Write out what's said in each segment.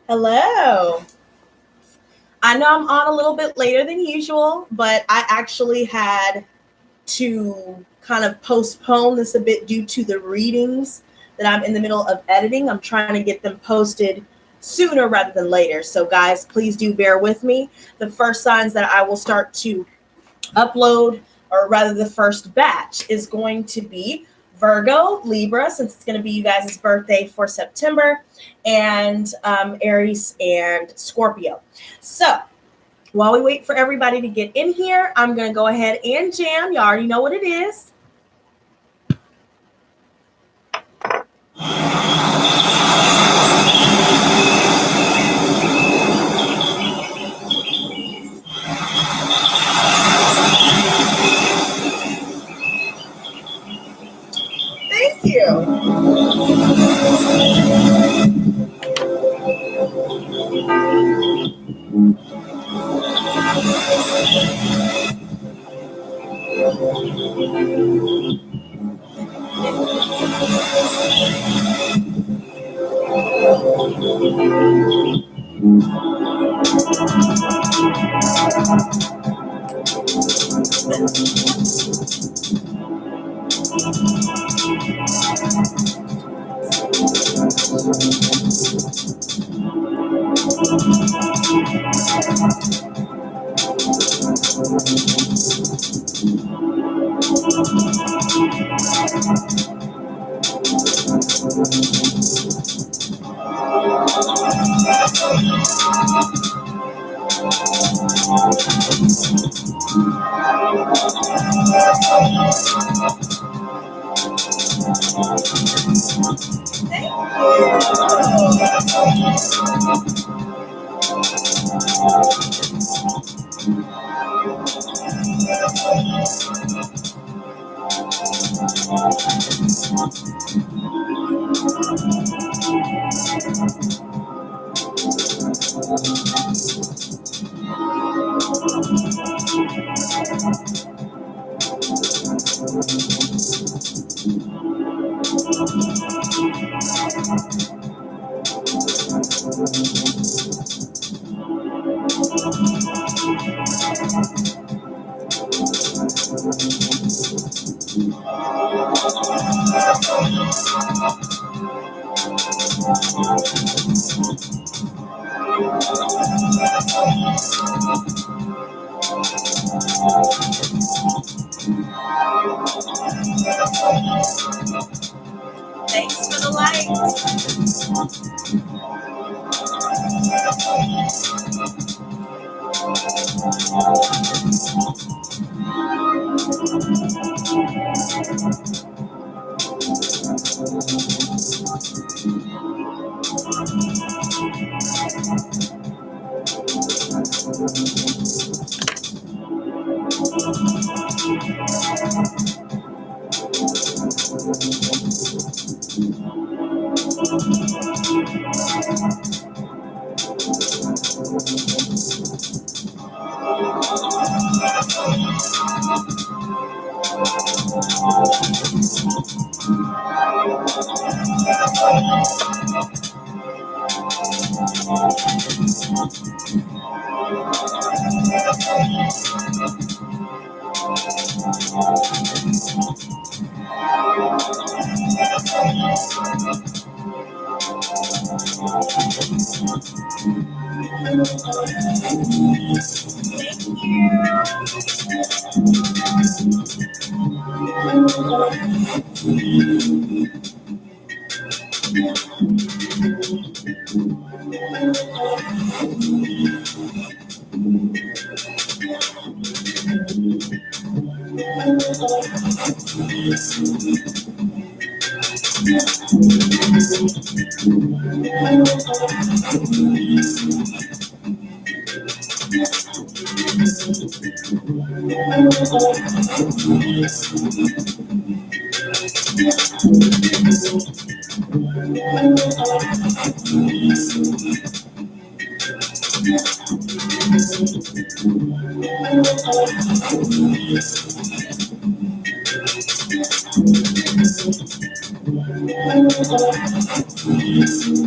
Hello. I know I'm on a little bit later than usual, but I actually had to kind of postpone this a bit due to the readings that I'm in the middle of editing. I'm trying to get them posted sooner rather than later. So, guys, please do bear with me. The first signs that I will start to upload, or rather, the first batch, is going to be Virgo, Libra, since it's going to be you guys' birthday for September, and Aries and Scorpio. So, while we wait for everybody to get in here, I'm going to go ahead and jam. You already know what it is. Thank you. Thanks for the lights.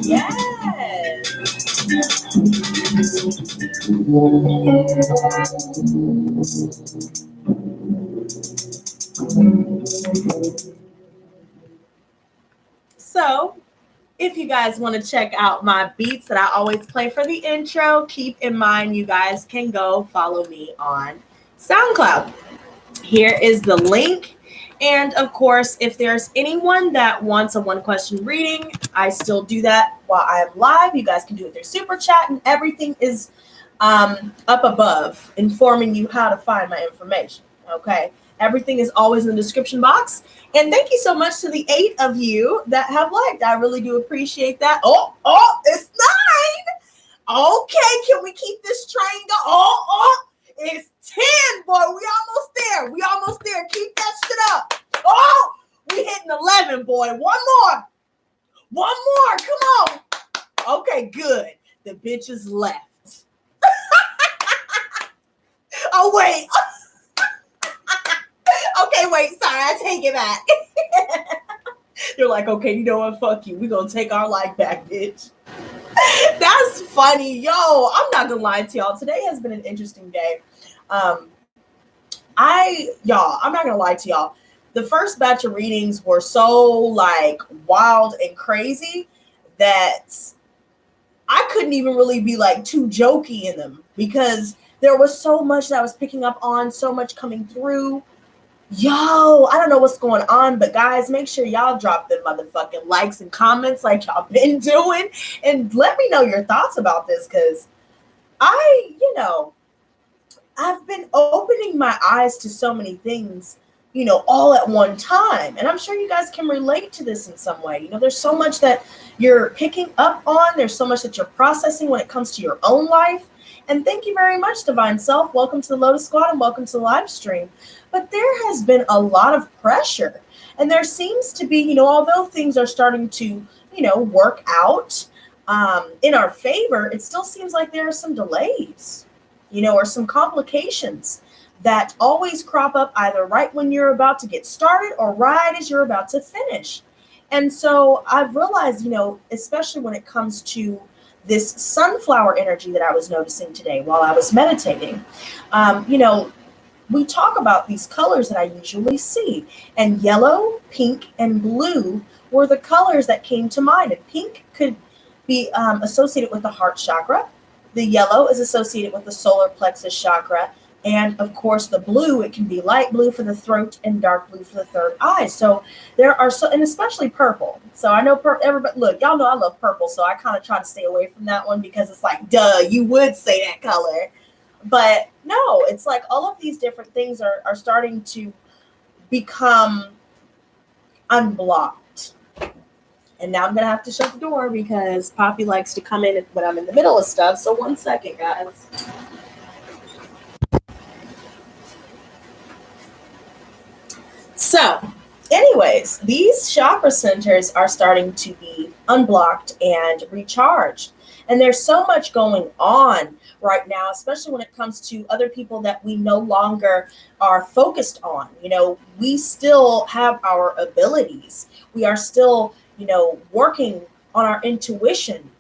Yes. So, if you guys want to check out my beats that I always play for the intro, keep in mind you guys can go follow me on SoundCloud. Here is the link. And of course, if there's anyone that wants a one question reading, I still do that while I am live. You guys can do it through super chat, and everything is up above informing you how to find my information. Okay. Everything is always in the description box. And thank you so much to the 8 of you that have liked. I really do appreciate that. Oh, it's 9. Okay, can we keep this train going? It's 10, boy. We almost there. Keep that shit up. Oh, we hitting 11, boy. One more. Come on. Okay, good. The bitches left. Oh, wait. Okay, wait. Sorry, I take it back. They're like, okay, you know what? Fuck you. We're going to take our life back, bitch. That's funny. Yo, I'm not going to lie to y'all. Today has been an interesting day. I'm not going to lie to y'all. The first batch of readings were so like wild and crazy that I couldn't even really be like too jokey in them because there was so much that I was picking up on, so much coming through. Yo, I don't know what's going on, but guys, make sure y'all drop them motherfucking likes and comments like y'all been doing. And let me know your thoughts about this because I've been opening my eyes to so many things, all at one time. And I'm sure you guys can relate to this in some way. There's so much that you're picking up on. There's so much that you're processing when it comes to your own life. And thank you very much, Divine Self. Welcome to the Lotus Squad and welcome to the live stream. But there has been a lot of pressure. And there seems to be, although things are starting to, work out in our favor, it still seems like there are some delays, or some complications that always crop up either right when you're about to get started or right as you're about to finish. And so I've realized, especially when it comes to this sunflower energy that I was noticing today while I was meditating, we talk about these colors that I usually see, and yellow, pink, and blue were the colors that came to mind. And pink could be associated with the heart chakra. The yellow is associated with the solar plexus chakra. And of course, the blue, it can be light blue for the throat and dark blue for the third eye. So there are and especially purple. So I know everybody, look, y'all know I love purple. So I kind of try to stay away from that one because it's like, duh, you would say that color. But no, it's like all of these different things are starting to become unblocked. And now I'm going to have to shut the door because Poppy likes to come in when I'm in the middle of stuff. So 1 second, guys. So, anyways, these chakra centers are starting to be unblocked and recharged. And there's so much going on right now, especially when it comes to other people that we no longer are focused on. We still have our abilities. We are still, working on our intuition,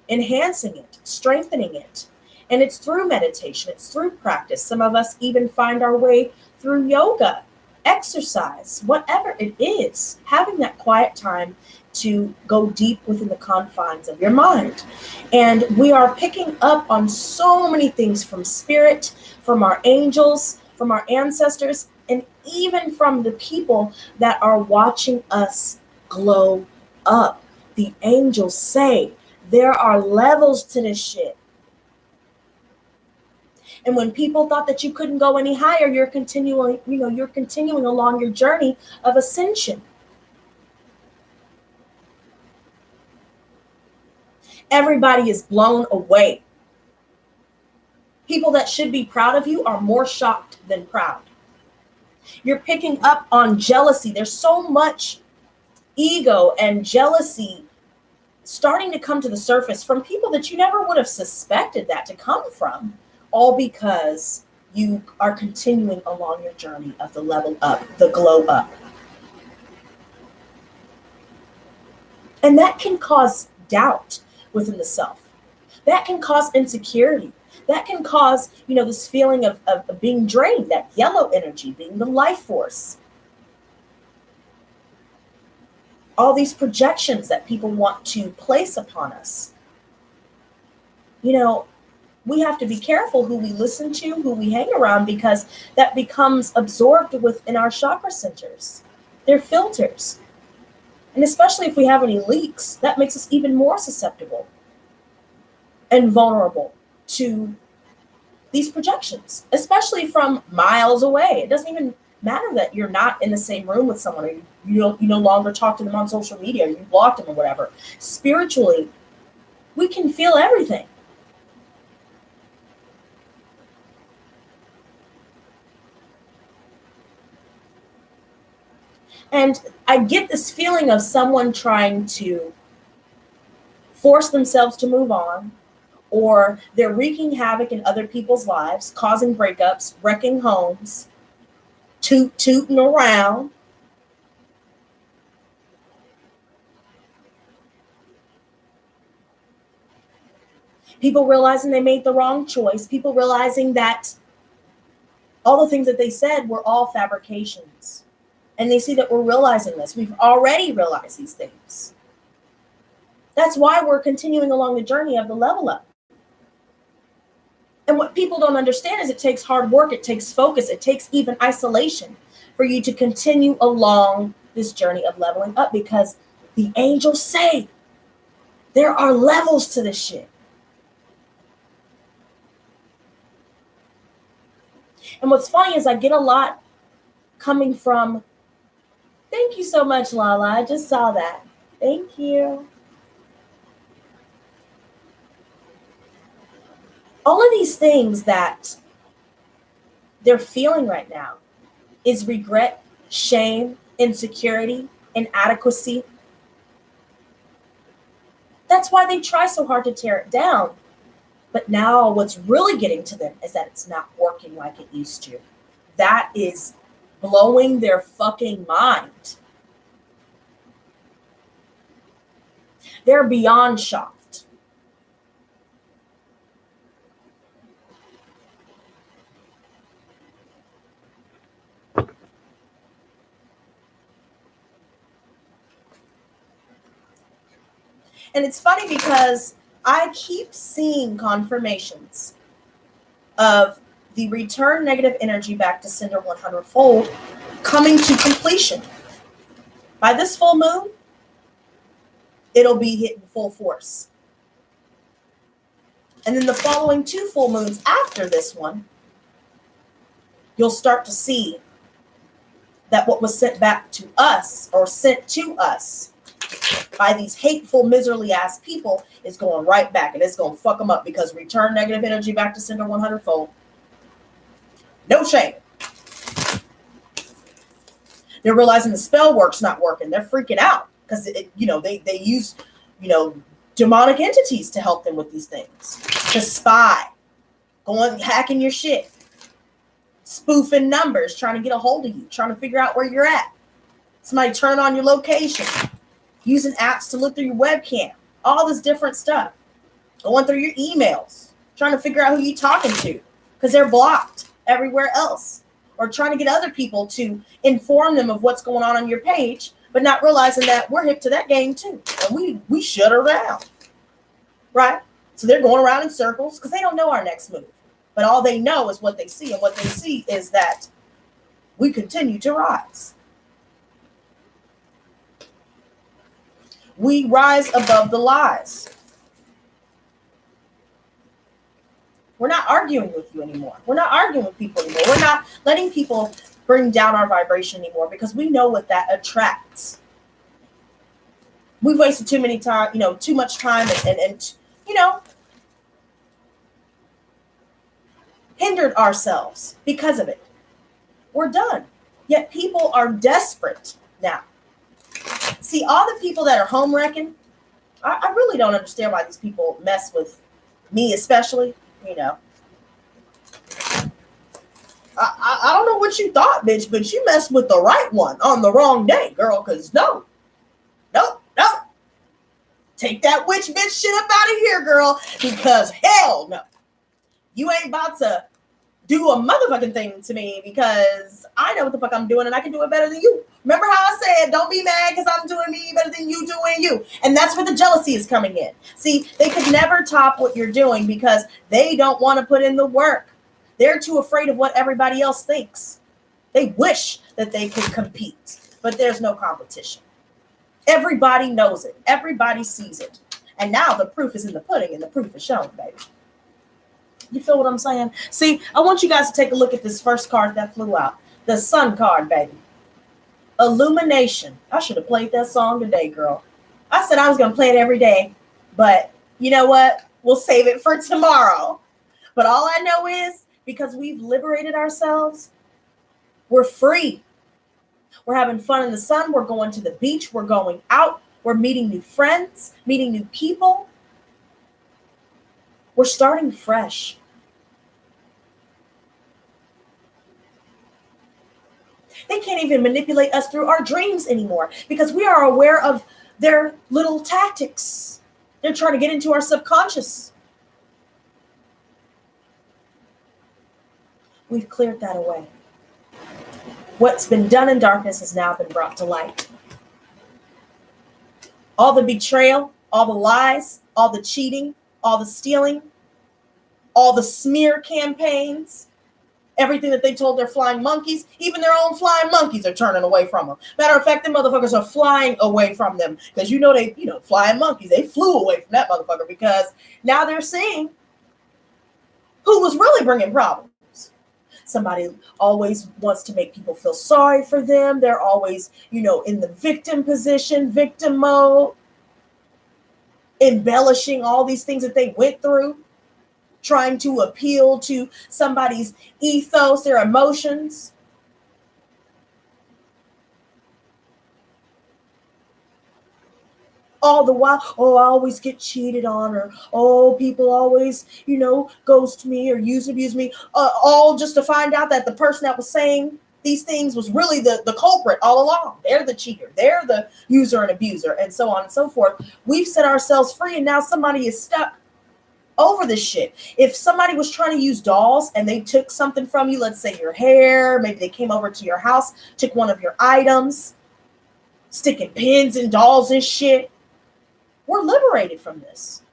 enhancing it, strengthening it. And it's through meditation. It's through practice. Some of us even find our way through yoga, exercise, whatever it is, having that quiet time to go deep within the confines of your mind. And we are picking up on so many things from spirit, from our angels, from our ancestors, and even from the people that are watching us glow up. The angels say there are levels to this shit. And when people thought that you couldn't go any higher, you're continuing along your journey of ascension. Everybody is blown away. People that should be proud of you are more shocked than proud. You're picking up on jealousy. There's so much ego and jealousy starting to come to the surface from people that you never would have suspected that to come from. All because you are continuing along your journey of the level up, the glow up. And that can cause doubt within the self. That can cause insecurity. That can cause, this feeling of being drained, that yellow energy, being the life force. All these projections that people want to place upon us. We have to be careful who we listen to, who we hang around, because that becomes absorbed within our chakra centers. They're filters. And especially if we have any leaks, that makes us even more susceptible and vulnerable to these projections, especially from miles away. It doesn't even matter that you're not in the same room with someone, or you no longer talk to them on social media, or you blocked them or whatever. Spiritually, we can feel everything. And I get this feeling of someone trying to force themselves to move on, or they're wreaking havoc in other people's lives, causing breakups, wrecking homes, tooting around. People realizing they made the wrong choice. People realizing that all the things that they said were all fabrications. And they see that we're realizing this. We've already realized these things. That's why we're continuing along the journey of the level up. And what people don't understand is it takes hard work, it takes focus, it takes even isolation for you to continue along this journey of leveling up, because the angels say there are levels to this shit. And what's funny is I get a lot coming from, thank you so much, Lala. I just saw that. Thank you. All of these things that they're feeling right now is regret, shame, insecurity, inadequacy. That's why they try so hard to tear it down. But now what's really getting to them is that it's not working like it used to. That is blowing their fucking mind. They're beyond shocked. And it's funny because I keep seeing confirmations of the return negative energy back to sender 100-fold coming to completion. By this full moon, it'll be hitting full force. And then the following 2 full moons after this one, you'll start to see that what was sent back to us, or sent to us by these hateful, miserly ass people, is going right back, and it's going to fuck them up, because return negative energy back to sender 100-fold. No shame. They're realizing the spell work's not working. They're freaking out because they use demonic entities to help them with these things, to spy, going hacking your shit, spoofing numbers, trying to get a hold of you, trying to figure out where you're at. Somebody turning on your location, using apps to look through your webcam, all this different stuff, going through your emails, trying to figure out who you're talking to because they're blocked everywhere else, or trying to get other people to inform them of what's going on your page, but not realizing that we're hip to that game too, and we shut her down, right? So they're going around in circles because they don't know our next move, but all they know is what they see, and what they see is that we continue to rise. We rise above the lies. We're not arguing with you anymore. We're not arguing with people anymore. We're not letting people bring down our vibration anymore, because we know what that attracts. We've wasted too much time and hindered ourselves because of it. We're done. Yet people are desperate now. See, all the people that are home wrecking, I really don't understand why these people mess with me, especially. I don't know what you thought, bitch, but you messed with the right one on the wrong day, girl, because no. Take that witch bitch shit up out of here, girl, because hell no. You ain't about to do a motherfucking thing to me because I know what the fuck I'm doing and I can do it better than you. Remember how I said, don't be mad because I'm doing me better than you doing you. And that's where the jealousy is coming in. See, they could never top what you're doing because they don't want to put in the work. They're too afraid of what everybody else thinks. They wish that they could compete, but there's no competition. Everybody knows it. Everybody sees it. And now the proof is in the pudding and the proof is shown, baby. You feel what I'm saying? See, I want you guys to take a look at this first card that flew out. The Sun card, baby. Illumination. I should have played that song today, girl. I said I was going to play it every day, but you know what? We'll save it for tomorrow. But all I know is because we've liberated ourselves, we're free. We're having fun in the sun. We're going to the beach. We're going out. We're meeting new friends, meeting new people. We're starting fresh. They can't even manipulate us through our dreams anymore because we are aware of their little tactics. They're trying to get into our subconscious. We've cleared that away. What's been done in darkness has now been brought to light. All the betrayal, all the lies, all the cheating, all the stealing, all the smear campaigns, everything that they told their flying monkeys, even their own flying monkeys are turning away from them. Matter of fact, them motherfuckers are flying away from them because flying monkeys, they flew away from that motherfucker because now they're seeing who was really bringing problems. Somebody always wants to make people feel sorry for them. They're always, in the victim position, victim mode, embellishing all these things that they went through, trying to appeal to somebody's ethos, their emotions. All the while, I always get cheated on, or people always, ghost me or abuse me, all just to find out that the person that was saying these things was really the culprit all along. They're the cheater. They're the user and abuser, and so on and so forth. We've set ourselves free, and now somebody is stuck over this shit. If somebody was trying to use dolls and they took something from you, let's say your hair, maybe they came over to your house, took one of your items, sticking pins and dolls and shit. We're liberated from this.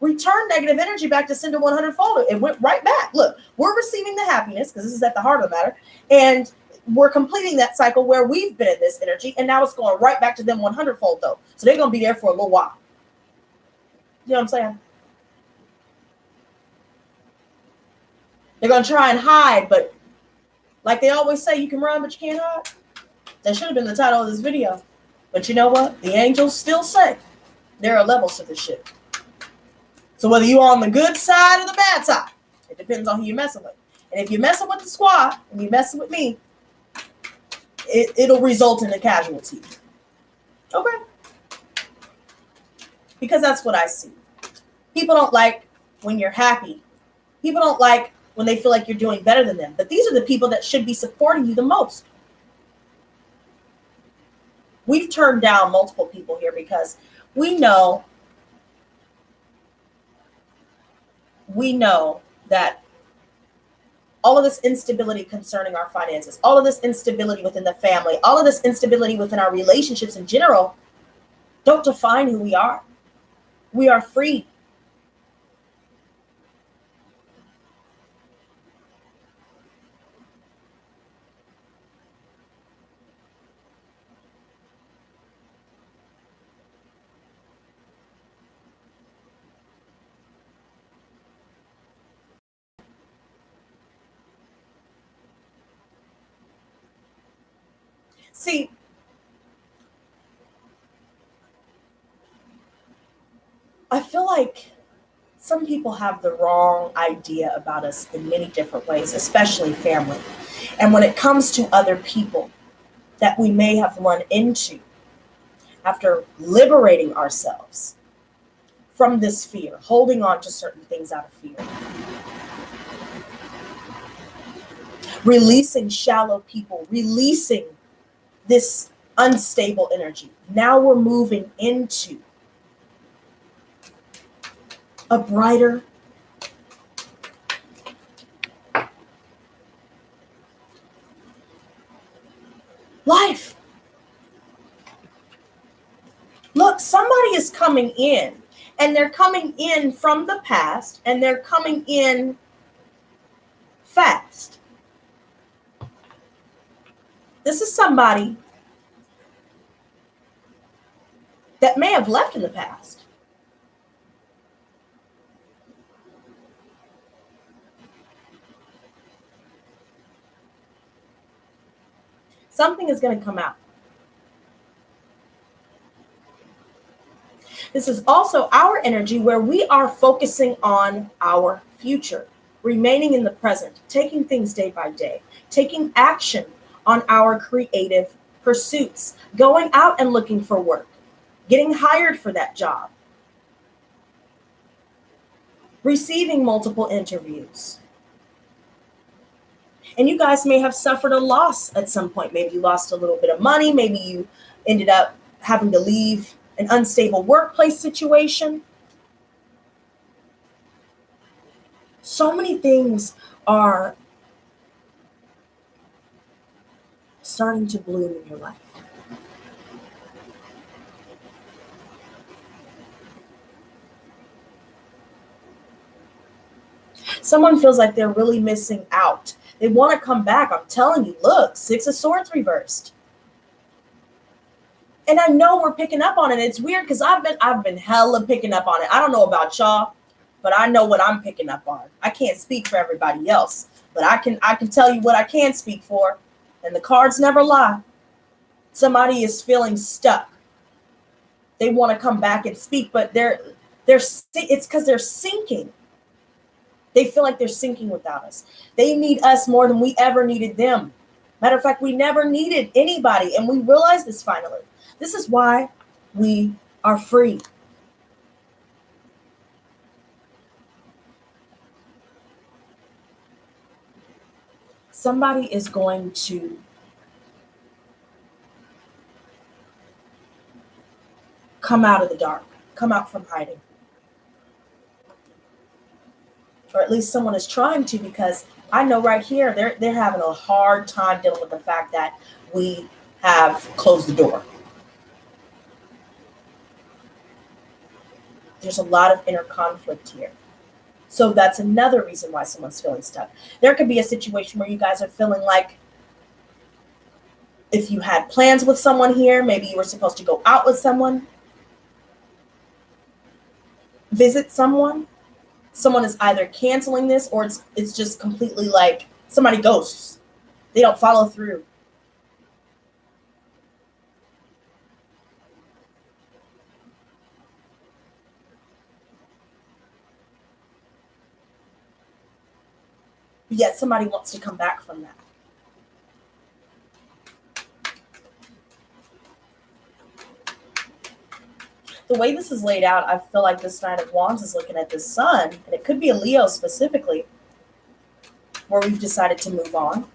Return negative energy back to sender 100 fold. It went right back. Look, we're receiving the happiness because this is at the heart of the matter. And we're completing that cycle where we've been in this energy. And now it's going right back to them 100 fold though. So they're going to be there for a little while. You know what I'm saying? They're going to try and hide, but like they always say, you can run, but you can't hide. That should have been the title of this video. But you know what? The angels still say there are levels to this shit. So whether you're on the good side or the bad side, it depends on who you're messing with. And if you're messing with the squad and you're messing with me, it'll result in a casualty. Okay? Because that's what I see. People don't like when you're happy. People don't like when they feel like you're doing better than them. But these are the people that should be supporting you the most. We've turned down multiple people here because we know that all of this instability concerning our finances, all of this instability within the family, all of this instability within our relationships in general don't define who we are. We are free. See, I feel like some people have the wrong idea about us in many different ways, especially family. And when it comes to other people that we may have run into after liberating ourselves from this fear, holding on to certain things out of fear, releasing shallow people, releasing this unstable energy. Now we're moving into a brighter life. Look, somebody is coming in, and they're coming in from the past, and they're coming in fast. This is somebody that may have left in the past. Something is going to come out. This is also our energy where we are focusing on our future, remaining in the present, taking things day by day, taking action on our creative pursuits, going out and looking for work, getting hired for that job, receiving multiple interviews. And you guys may have suffered a loss at some point. Maybe you lost a little bit of money. Maybe you ended up having to leave an unstable workplace situation. So many things are starting to bloom in your life. Someone feels like they're really missing out. They want to come back. I'm telling you, look, Six of Swords reversed. And I know we're picking up on it. It's weird because I've been hella picking up on it. I don't know about y'all, but I know what I'm picking up on. I can't speak for everybody else, but I can tell you what I can speak for. And the cards never lie. Somebody is feeling stuck. They want to come back and speak, but it's because they're sinking. They feel like they're sinking without us. They need us more than we ever needed them. Matter of fact, we never needed anybody, and we realize this finally. This is why we are free. Somebody is going to come out of the dark, come out from hiding. Or at least someone is trying to, because I know right here, they're having a hard time dealing with the fact that we have closed the door. There's a lot of inner conflict here. So that's another reason why someone's feeling stuck. There could be a situation where you guys are feeling like if you had plans with someone here, maybe you were supposed to go out with someone, visit someone. Someone is either canceling this or it's just completely like somebody ghosts. They don't follow through. Yet somebody wants to come back from that. The way this is laid out, I feel like this Knight of Wands is looking at the sun, and it could be a Leo specifically, where we've decided to move on,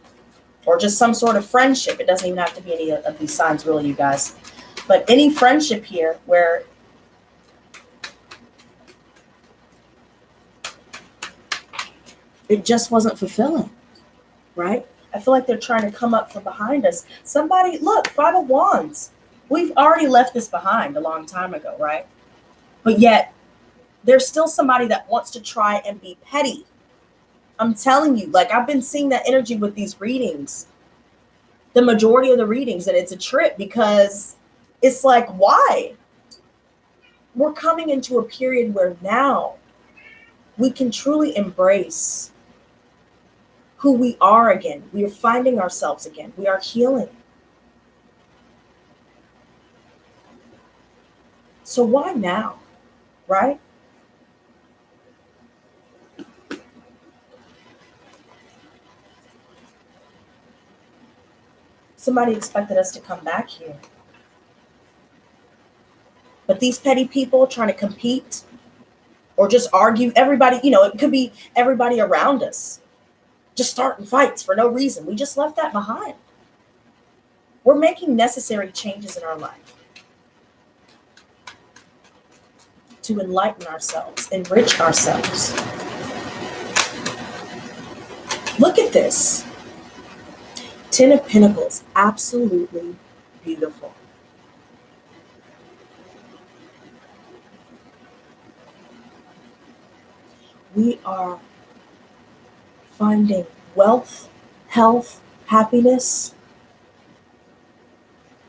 or just some sort of friendship. It doesn't even have to be any of these signs, really, you guys. But any friendship here where it just wasn't fulfilling, right? I feel like they're trying to come up from behind us. Somebody, look, Five of Wands. We've already left this behind a long time ago, right? But yet, there's still somebody that wants to try and be petty. I'm telling you, like, I've been seeing that energy with these readings. The majority of the readings, and it's a trip because it's like, why? We're coming into a period where now we can truly embrace who we are again. We are finding ourselves again. We are healing. So why now, right? Somebody expected us to come back here. But these petty people trying to compete or just argue, everybody, it could be everybody around us just starting fights for no reason. We just left that behind. We're making necessary changes in our life to enlighten ourselves, enrich ourselves. Look at this. 10 of Pentacles, absolutely beautiful. We are finding wealth, health, happiness,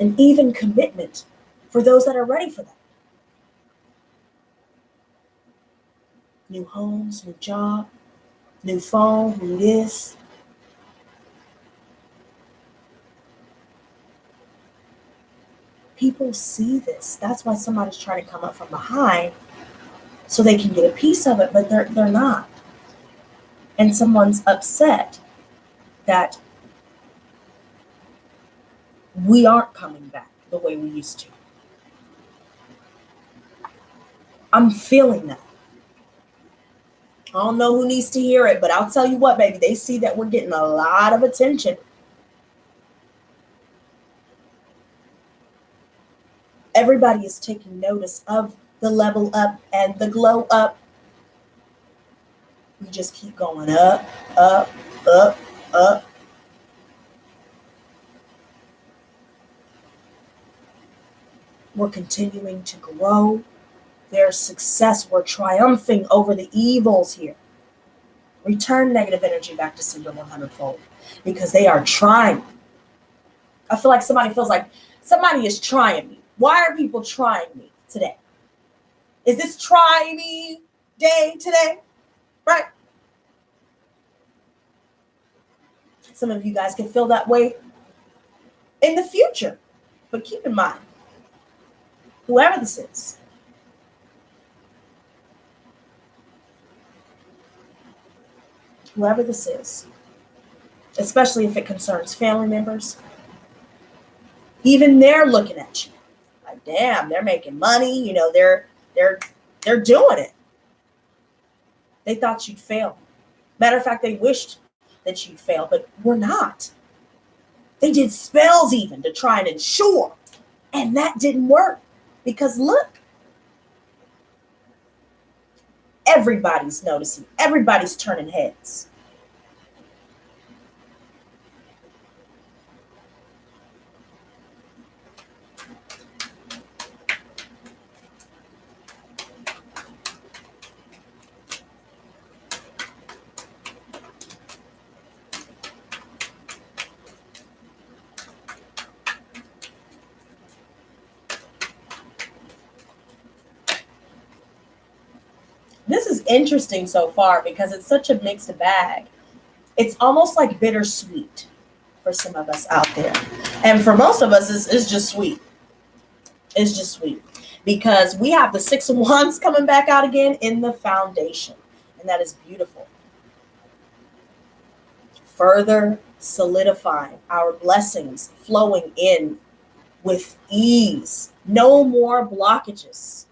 and even commitment for those that are ready for that. New homes, new job, new phone, new this. People see this. That's why somebody's trying to come up from behind so they can get a piece of it, but they're not. And someone's upset that we aren't coming back the way we used to. I'm feeling that. I don't know who needs to hear it, but I'll tell you what, baby, they see that we're getting a lot of attention. Everybody is taking notice of the level up and the glow up. We just keep going up, up, up, up. We're continuing to grow. There's success. We're triumphing over the evils here. Return negative energy back to sender 100-fold because they are trying. I feel like somebody feels like somebody is trying me. Why are people trying me today? Is this try me day today? Right? Some of you guys can feel that way in the future. But keep in mind, whoever this is, especially if it concerns family members, even they're looking at you like, damn, they're making money. You know, they're doing it. They thought you'd fail. Matter of fact, they wished that you'd fail, but we're not. They did spells even to try and ensure, and that didn't work because look, everybody's noticing. Everybody's turning heads. This is interesting so far because it's such a mixed bag. It's almost like bittersweet for some of us out there. And for most of us, it's just sweet. It's just sweet because we have the 6 of Wands coming back out again in the foundation. And that is beautiful. Further solidifying our blessings flowing in with ease. No more blockages.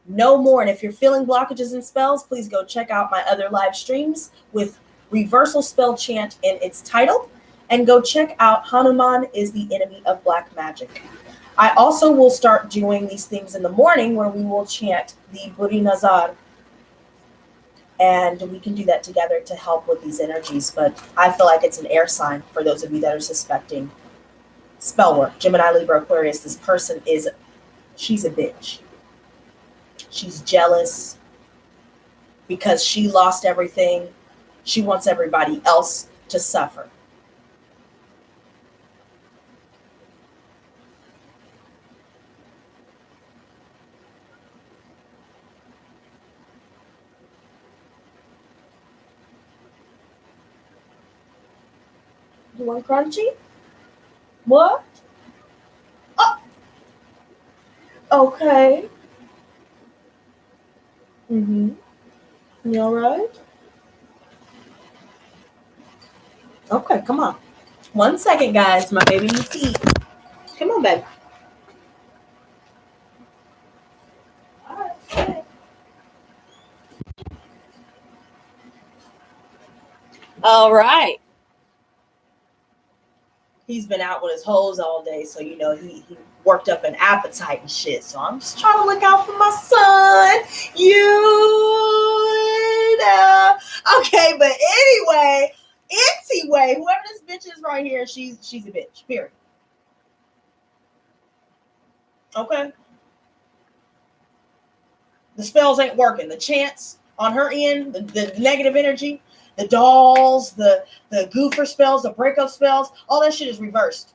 No more. And if you're feeling blockages and spells, please go check out my other live streams with reversal spell chant in its title. And go check out Hanuman is the enemy of black magic. I also will start doing these things in the morning where we will chant the Buri Nazar. And we can do that together to help with these energies. But I feel like it's an air sign for those of you that are suspecting spell work. Gemini, Libra, Aquarius, this person she's a bitch. She's jealous because she lost everything. She wants everybody else to suffer. You want crunchy? What? Oh, okay. You all right? Okay, come on. 1 second, guys. My baby needs to eat. Come on, baby. All right. Okay. All right. he's been out with his hoes all day, so you know he worked up an appetite and shit. So I'm just trying to look out for my son. You know. Okay, but anyway, whoever this bitch is right here, she's a bitch. Period. Okay. The spells ain't working. The chants on her end, the negative energy, the dolls, the goofer spells, the breakup spells, all that shit is reversed.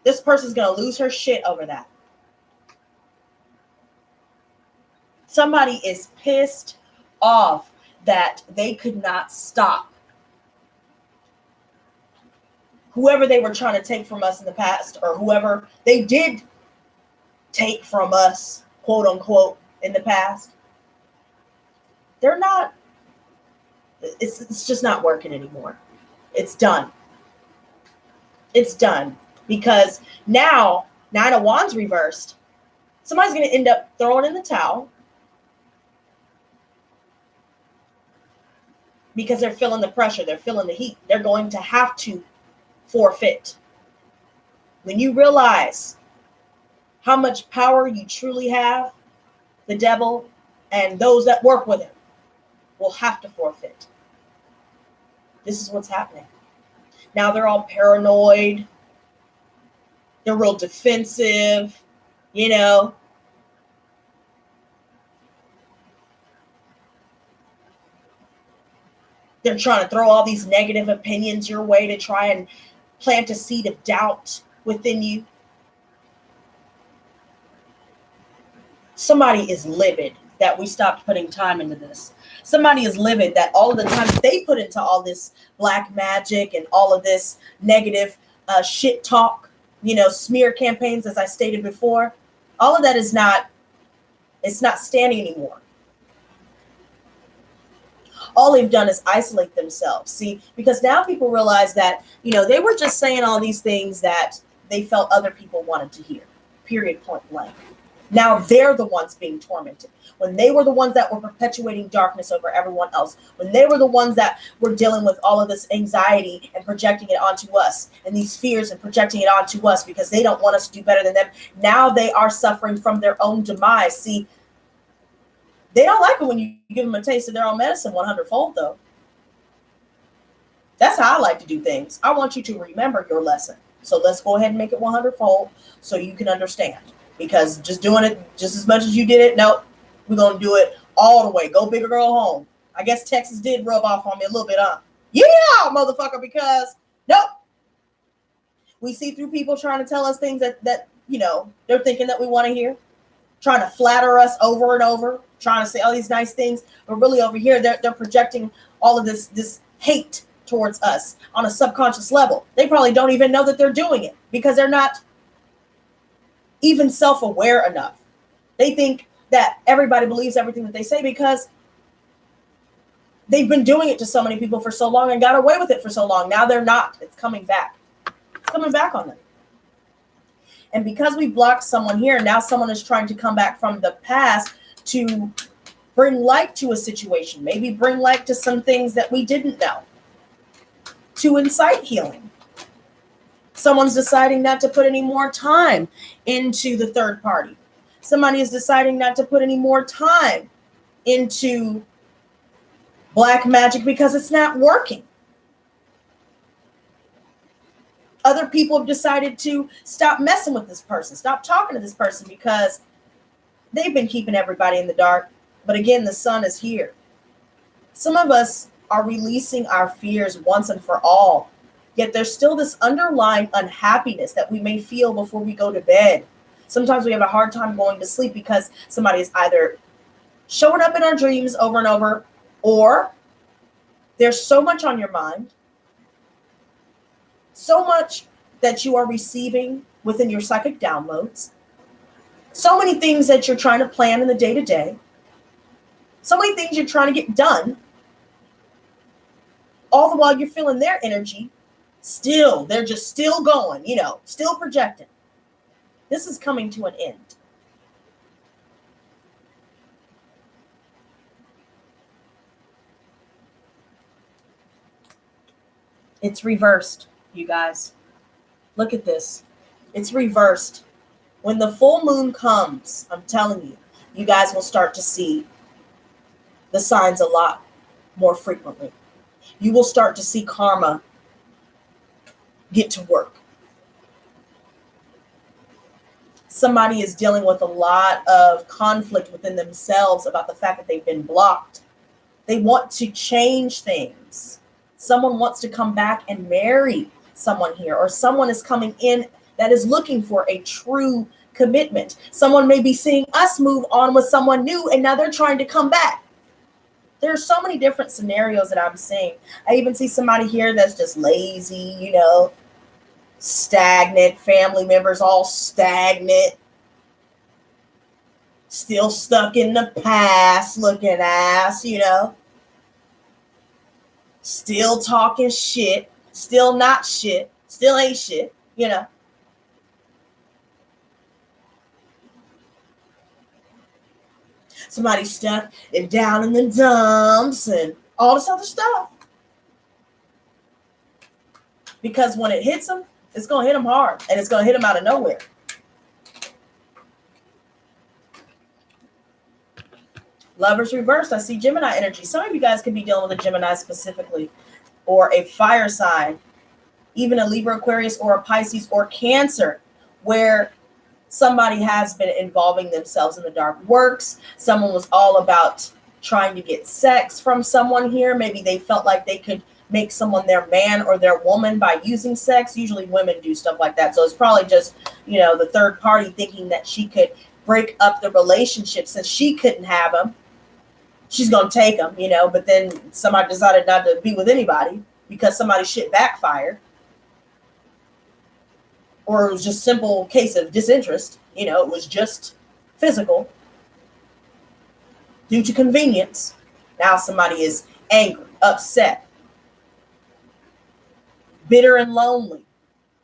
This person's going to lose her shit over that. Somebody is pissed off that they could not stop whoever they were trying to take from us in the past, or whoever they did take from us, quote unquote, in the past. They're not, it's just not working anymore. It's done. It's done. Because now, Nine of Wands reversed, somebody's going to end up throwing in the towel because they're feeling the pressure. They're feeling the heat. They're going to have to forfeit. When you realize how much power you truly have, the devil and those that work with him will have to forfeit. This is what's happening. Now they're all paranoid. They're real defensive, you know. They're trying to throw all these negative opinions your way to try and plant a seed of doubt within you. Somebody is livid that we stopped putting time into this. Somebody is livid that all of the time they put into all this black magic and all of this negative shit talk, you know, smear campaigns, as I stated before, all of that is not, it's not standing anymore. All they've done is isolate themselves. See, because now people realize that, you know, they were just saying all these things that they felt other people wanted to hear, period, point blank. Now they're the ones being tormented. When they were the ones that were perpetuating darkness over everyone else, when they were the ones that were dealing with all of this anxiety and projecting it onto us, and these fears and projecting it onto us because they don't want us to do better than them, now they are suffering from their own demise. See, they don't like it when you give them a taste of their own medicine 100-fold, though. That's how I like to do things. I want you to remember your lesson. So let's go ahead and make it 100-fold so you can understand. Because just doing it just as much as you did it, nope, we're going to do it all the way. Go big or go home. I guess Texas did rub off on me a little bit, huh? Yeah, motherfucker, because nope. We see through people trying to tell us things that you know, they're thinking that we want to hear. Trying to flatter us over and over. Trying to say all these nice things. But really over here, they're projecting all of this hate towards us on a subconscious level. They probably don't even know that they're doing it because they're not even self-aware enough. They think that everybody believes everything that they say because they've been doing it to so many people for so long and got away with it for so long. Now they're not. It's coming back. It's coming back on them. And because we blocked someone here, now someone is trying to come back from the past to bring light to a situation. Maybe bring light to some things that we didn't know. To incite healing. Someone's deciding not to put any more time into the third party. Somebody is deciding not to put any more time into black magic because it's not working. Other people have decided to stop messing with this person, stop talking to this person because they've been keeping everybody in the dark. But again, the sun is here. Some of us are releasing our fears once and for all. Yet there's still this underlying unhappiness that we may feel before we go to bed. Sometimes we have a hard time going to sleep because somebody is either showing up in our dreams over and over, or there's so much on your mind, so much that you are receiving within your psychic downloads, so many things that you're trying to plan in the day-to-day, so many things you're trying to get done, all the while you're feeling their energy. Still, they're just still going, you know, still projecting. This is coming to an end. It's reversed, you guys. Look at this. It's reversed. When the full moon comes, I'm telling you, you guys will start to see the signs a lot more frequently. You will start to see karma get to work. Somebody is dealing with a lot of conflict within themselves about the fact that they've been blocked. They want to change things. Someone wants to come back and marry someone here, or someone is coming in that is looking for a true commitment. Someone may be seeing us move on with someone new, and now they're trying to come back. There are so many different scenarios that I'm seeing. I even see somebody here that's just lazy, you know, stagnant, family members all stagnant, still stuck in the past looking ass, you know, still talking shit, still not shit, still ain't shit, you know. Somebody stuck and down in the dumps and all this other stuff. Because when it hits them, it's going to hit them hard, and it's going to hit them out of nowhere. Lovers reversed. I see Gemini energy. Some of you guys could be dealing with a Gemini specifically, or a fire sign, even a Libra, Aquarius, or a Pisces, or Cancer, where somebody has been involving themselves in the dark works. Someone was all about trying to get sex from someone here. Maybe they felt like they could make someone their man or their woman by using sex. Usually women do stuff like that. So it's probably just, you know, the third party thinking that she could break up the relationship since she couldn't have them. She's going to take them, you know, but then somebody decided not to be with anybody because somebody's shit backfired. Or it was just simple case of disinterest. You know, it was just physical due to convenience. Now somebody is angry, upset, bitter and lonely.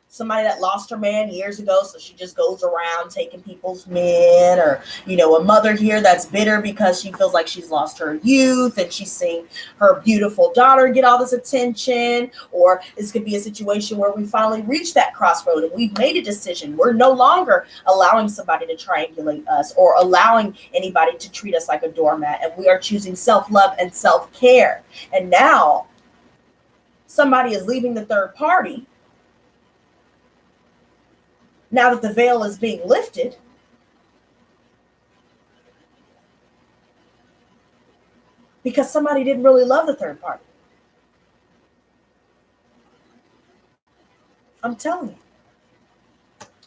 Somebody that lost her man years ago, so she just goes around taking people's men. Or, you know, a mother here that's bitter because she feels like she's lost her youth and she's seeing her beautiful daughter get all this attention. Or this could be a situation where we finally reach that crossroad and we've made a decision. We're no longer allowing somebody to triangulate us or allowing anybody to treat us like a doormat, and we are choosing self-love and self-care. And now somebody is leaving the third party. Now that the veil is being lifted, because somebody didn't really love the third party. I'm telling you,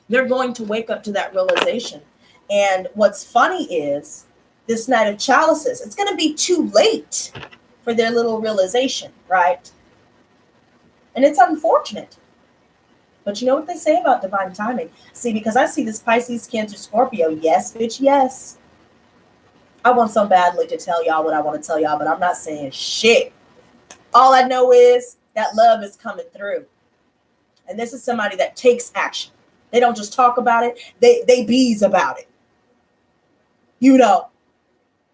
they're going to wake up to that realization. And what's funny is this Knight of Chalices, it's going to be too late for their little realization, right? And it's unfortunate. But you know what they say about divine timing? See, because I see this Pisces, Cancer, Scorpio. Yes, bitch, yes. I want so badly to tell y'all what I want to tell y'all, but I'm not saying shit. All I know is that love is coming through. And this is somebody that takes action. They don't just talk about it. They bees about it. You know,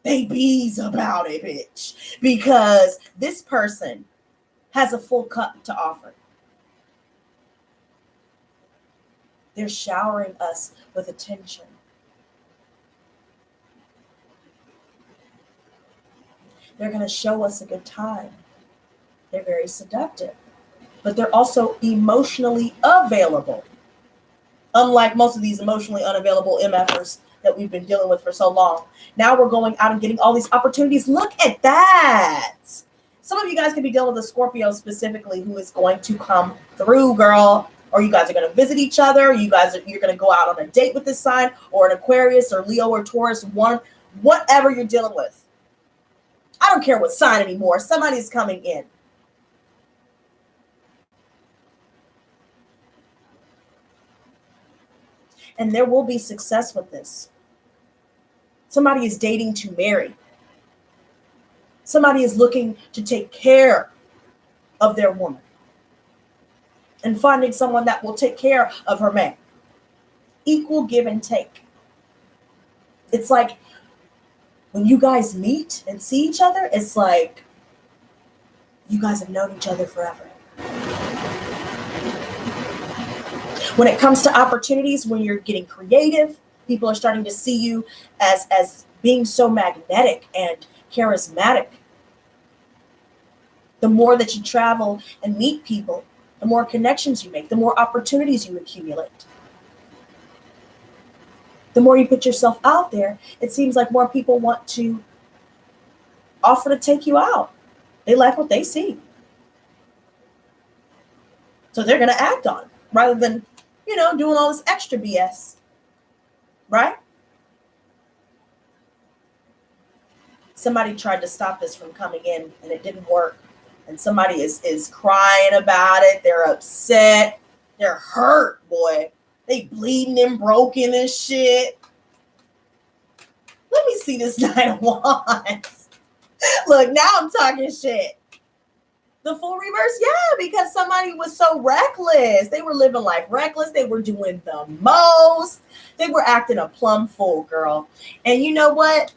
they bees about it, bitch. Because this person has a full cup to offer. They're showering us with attention. They're going to show us a good time. They're very seductive, but they're also emotionally available. Unlike most of these emotionally unavailable MFers that we've been dealing with for so long. Now we're going out and getting all these opportunities. Look at that. Some of you guys could be dealing with a Scorpio specifically who is going to come through, girl. Or you guys are going to visit each other. You're going to go out on a date with this sign, or an Aquarius or Leo or Taurus, whatever you're dealing with. I don't care what sign anymore. Somebody's coming in. And there will be success with this. Somebody is dating to marry. Somebody is looking to take care of their woman. And finding someone that will take care of her man. Equal give and take. It's like when you guys meet and see each other, it's like you guys have known each other forever. When it comes to opportunities, when you're getting creative, people are starting to see you as being so magnetic and charismatic. The more that you travel and meet people, the more connections you make, the more opportunities you accumulate. The more you put yourself out there, it seems like more people want to offer to take you out. They like what they see. So they're going to act on it rather than, doing all this extra BS. Right? Somebody tried to stop this from coming in and it didn't work. And somebody is crying about it. They're upset. They're hurt, boy. They bleeding and broken and shit. Let me see this Nine of Wands. Look, now I'm talking shit. The Fool reverse, yeah, because somebody was so reckless. They were living life reckless. They were doing the most. They were acting a plumb fool, girl. And you know what?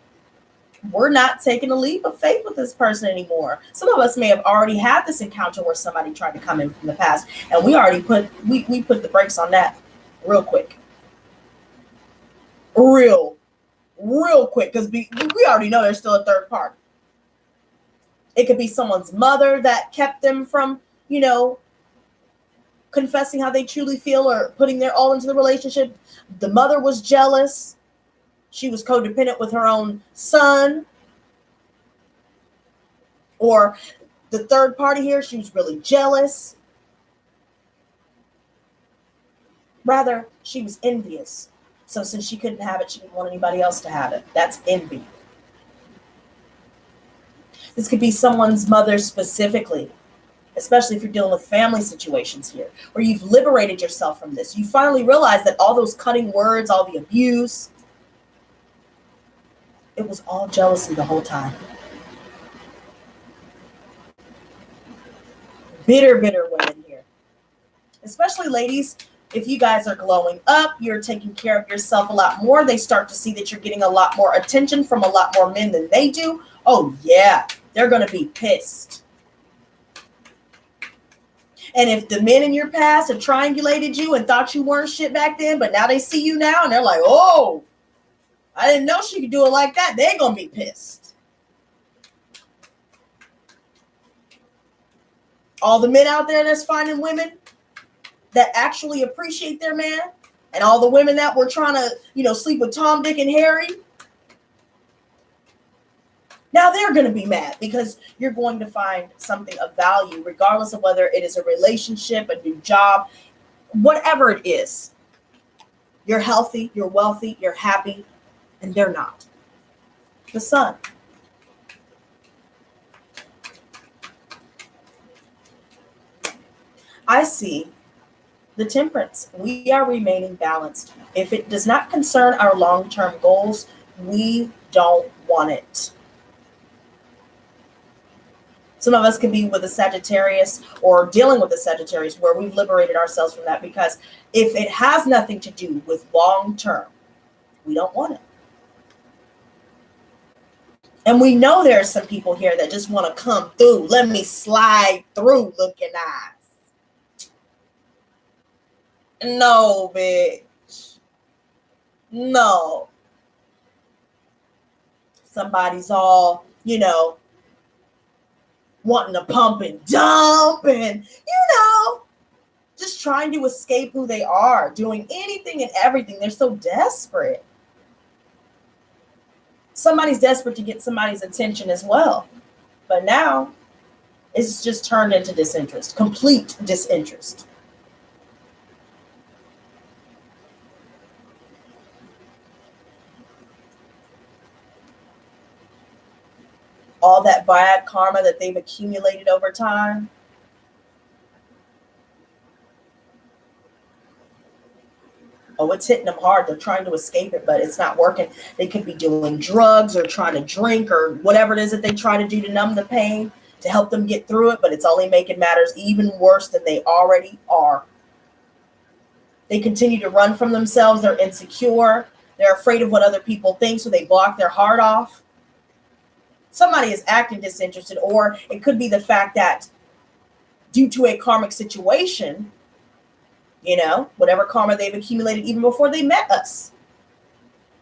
We're not taking a leap of faith with this person anymore. Some of us may have already had this encounter where somebody tried to come in from the past, and we already put the brakes on that real quick. Real quick, because we already know there's still a third party. It could be someone's mother that kept them from, confessing how they truly feel or putting their all into the relationship. The mother was jealous. She was codependent with her own son. Or the third party here, she was really jealous. Rather, she was envious. So since she couldn't have it, she didn't want anybody else to have it. That's envy. This could be someone's mother specifically, especially if you're dealing with family situations here, where you've liberated yourself from this. You finally realize that all those cutting words, all the abuse, it was all jealousy the whole time. Bitter women here. Especially ladies, if you guys are glowing up, you're taking care of yourself a lot more. They start to see that you're getting a lot more attention from a lot more men than they do. Oh yeah, they're going to be pissed. And if the men in your past have triangulated you and thought you weren't shit back then, but now they see you now and they're like, oh, I didn't know she could do it like that. They're going to be pissed. All the men out there that's finding women that actually appreciate their man, and all the women that were trying to, sleep with Tom, Dick, and Harry, now they're going to be mad because you're going to find something of value, regardless of whether it is a relationship, a new job, whatever it is. You're healthy, you're wealthy, you're happy, and they're not. The Sun. I see the Temperance. We are remaining balanced. If it does not concern our long-term goals, we don't want it. Some of us could be with a Sagittarius or dealing with a Sagittarius where we've liberated ourselves from that, because if it has nothing to do with long-term, we don't want it. And we know there are some people here that just want to come through. Let me slide through looking eyes. No, bitch. No. Somebody's all, wanting to pump and dump and, just trying to escape who they are, doing anything and everything. They're so desperate. Somebody's desperate to get somebody's attention as well. But now it's just turned into disinterest, complete disinterest. All that bad karma that they've accumulated over time. Oh, it's hitting them hard. They're trying to escape it, but it's not working. They could be doing drugs or trying to drink or whatever it is that they try to do to numb the pain, to help them get through it, but it's only making matters even worse than they already are. They continue to run from themselves. They're insecure. They're afraid of what other people think, so they block their heart off. Somebody is acting disinterested, or it could be the fact that due to a karmic situation, You know, whatever karma they've accumulated even before they met us,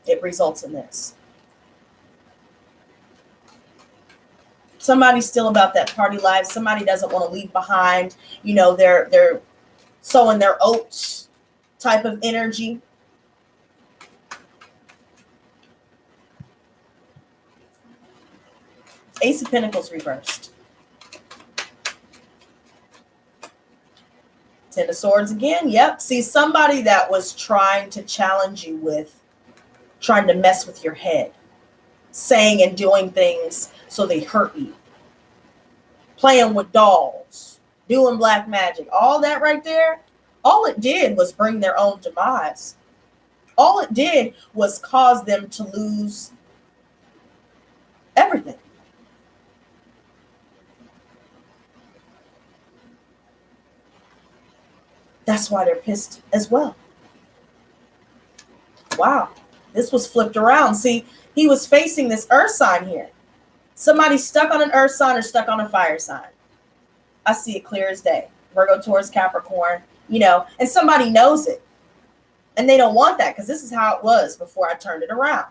it results in this. Somebody's still about that party life. Somebody doesn't want to leave behind, you know, they're sowing their oats type of energy. Ace of Pentacles reversed. Ten of Swords again. Yep. See, somebody that was trying to challenge you with, trying to mess with your head, saying and doing things so they hurt you, playing with dolls, doing black magic, all that right there, all it did was bring their own demise. All it did was cause them to lose everything. That's why they're pissed as well. Wow, this was flipped around. See, he was facing this earth sign here. Somebody stuck on an earth sign or stuck on a fire sign. I see it clear as day. Virgo, Taurus, Capricorn, you know, and somebody knows it. And they don't want that because this is how it was before I turned it around.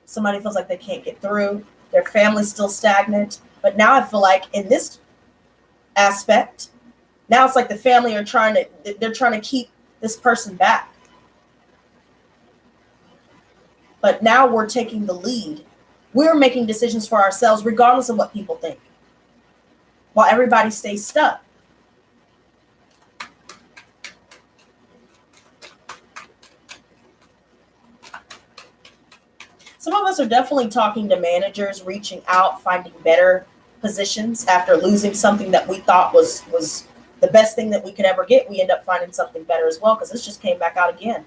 Somebody feels like they can't get through. Their family's still stagnant. But now I feel like in this aspect, now it's like the family are trying to keep this person back. But now we're taking the lead. We're making decisions for ourselves regardless of what people think, while everybody stays stuck. Some of us are definitely talking to managers, reaching out, finding better positions after losing something that we thought was the best thing that we could ever get. We end up finding something better as well because this just came back out again.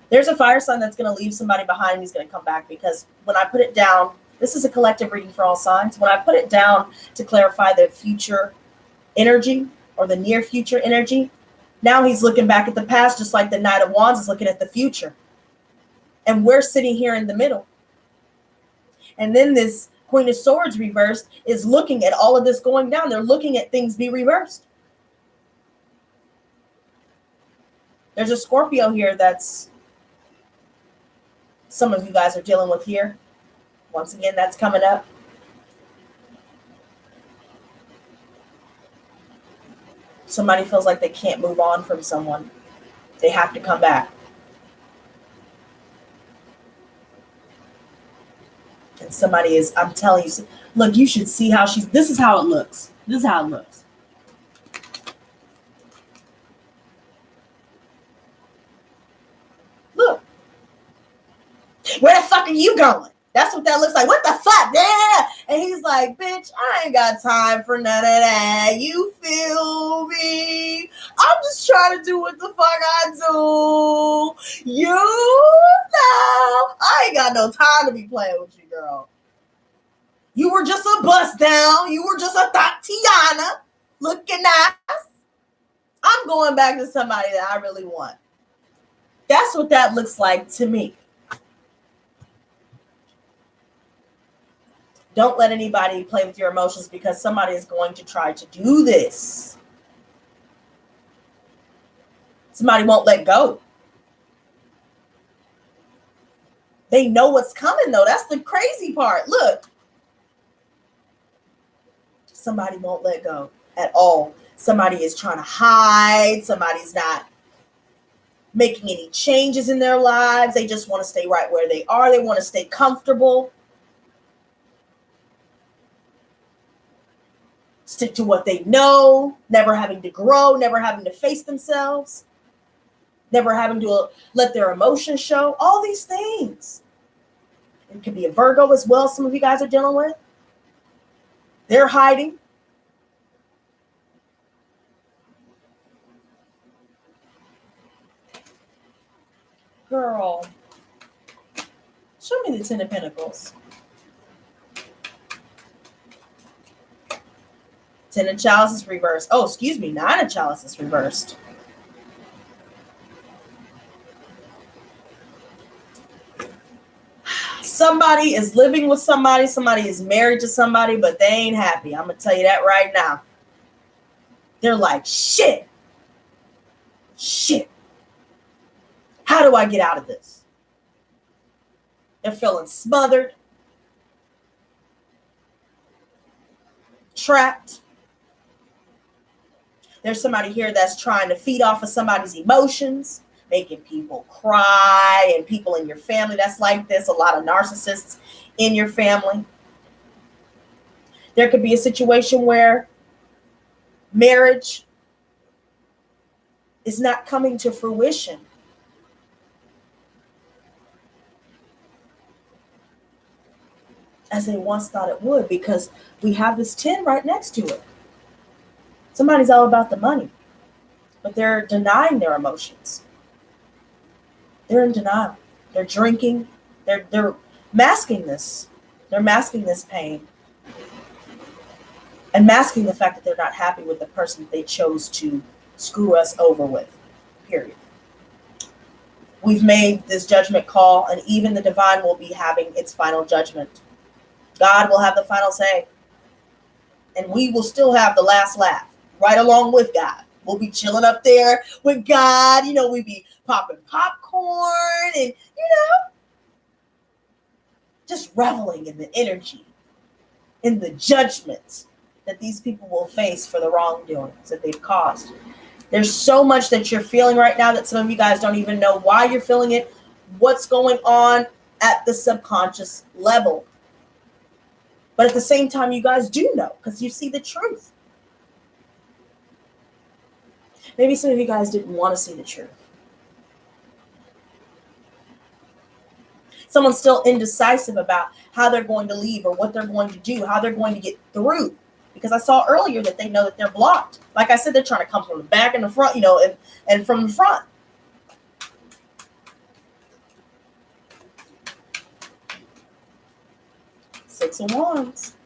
There's a fire sign that's going to leave somebody behind. He's going to come back because when I put it down, this is a collective reading for all signs. When I put it down to clarify the future energy or the near future energy, now he's looking back at the past just like the Knight of Wands is looking at the future. And we're sitting here in the middle. And then this Queen of Swords reversed is looking at all of this going down. They're looking at things be reversed. There's a Scorpio here that's some of you guys are dealing with here. Once again, that's coming up. Somebody feels like they can't move on from someone. They have to come back. And somebody is, I'm telling you, look, you should see how this is how it looks. This is how it looks. Look. Where the fuck are you going? That's what that looks like. What the fuck? Yeah. And he's like, bitch, I ain't got time for none of that. You feel me? I'm just trying to do what the fuck I do. You know, I ain't got no time to be playing with you, girl. You were just a bust down. You were just a Tatiana looking nice. I'm going back to somebody that I really want. That's what that looks like to me. Don't let anybody play with your emotions because somebody is going to try to do this. Somebody won't let go. They know what's coming, though. That's the crazy part. Look. Somebody won't let go at all. Somebody is trying to hide. Somebody's not making any changes in their lives. They just want to stay right where they are. They want to stay comfortable. Stick to what they know, never having to grow, never having to face themselves, never having to let their emotions show, all these things. It could be a Virgo as well, some of you guys are dealing with. They're hiding. Girl, show me the Ten of Pentacles. Ten of Chalices reversed. Oh, excuse me. Nine of Chalices reversed. Somebody is living with somebody. Somebody is married to somebody, but they ain't happy. I'm going to tell you that right now. They're like, shit. How do I get out of this? They're feeling smothered, trapped. There's somebody here that's trying to feed off of somebody's emotions, making people cry, and people in your family that's like this. A lot of narcissists in your family. There could be a situation where marriage is not coming to fruition. As they once thought it would, because we have this 10 right next to it. Somebody's all about the money, but they're denying their emotions. They're in denial. They're drinking. They're masking this. They're masking this pain and masking the fact that they're not happy with the person that they chose to screw us over with, period. We've made this judgment call, and even the divine will be having its final judgment. God will have the final say, and we will still have the last laugh right along with God. We'll be chilling up there with God. We be popping popcorn and, just reveling in the energy, in the judgments that these people will face for the wrongdoings that they've caused. There's so much that you're feeling right now that some of you guys don't even know why you're feeling it, what's going on at the subconscious level. But at the same time, you guys do know because you see the truth. Maybe some of you guys didn't want to see the truth. Someone's still indecisive about how they're going to leave or what they're going to do, how they're going to get through. Because I saw earlier that they know that they're blocked. Like I said, they're trying to come from the back and the front, and from the front. Six of Wands.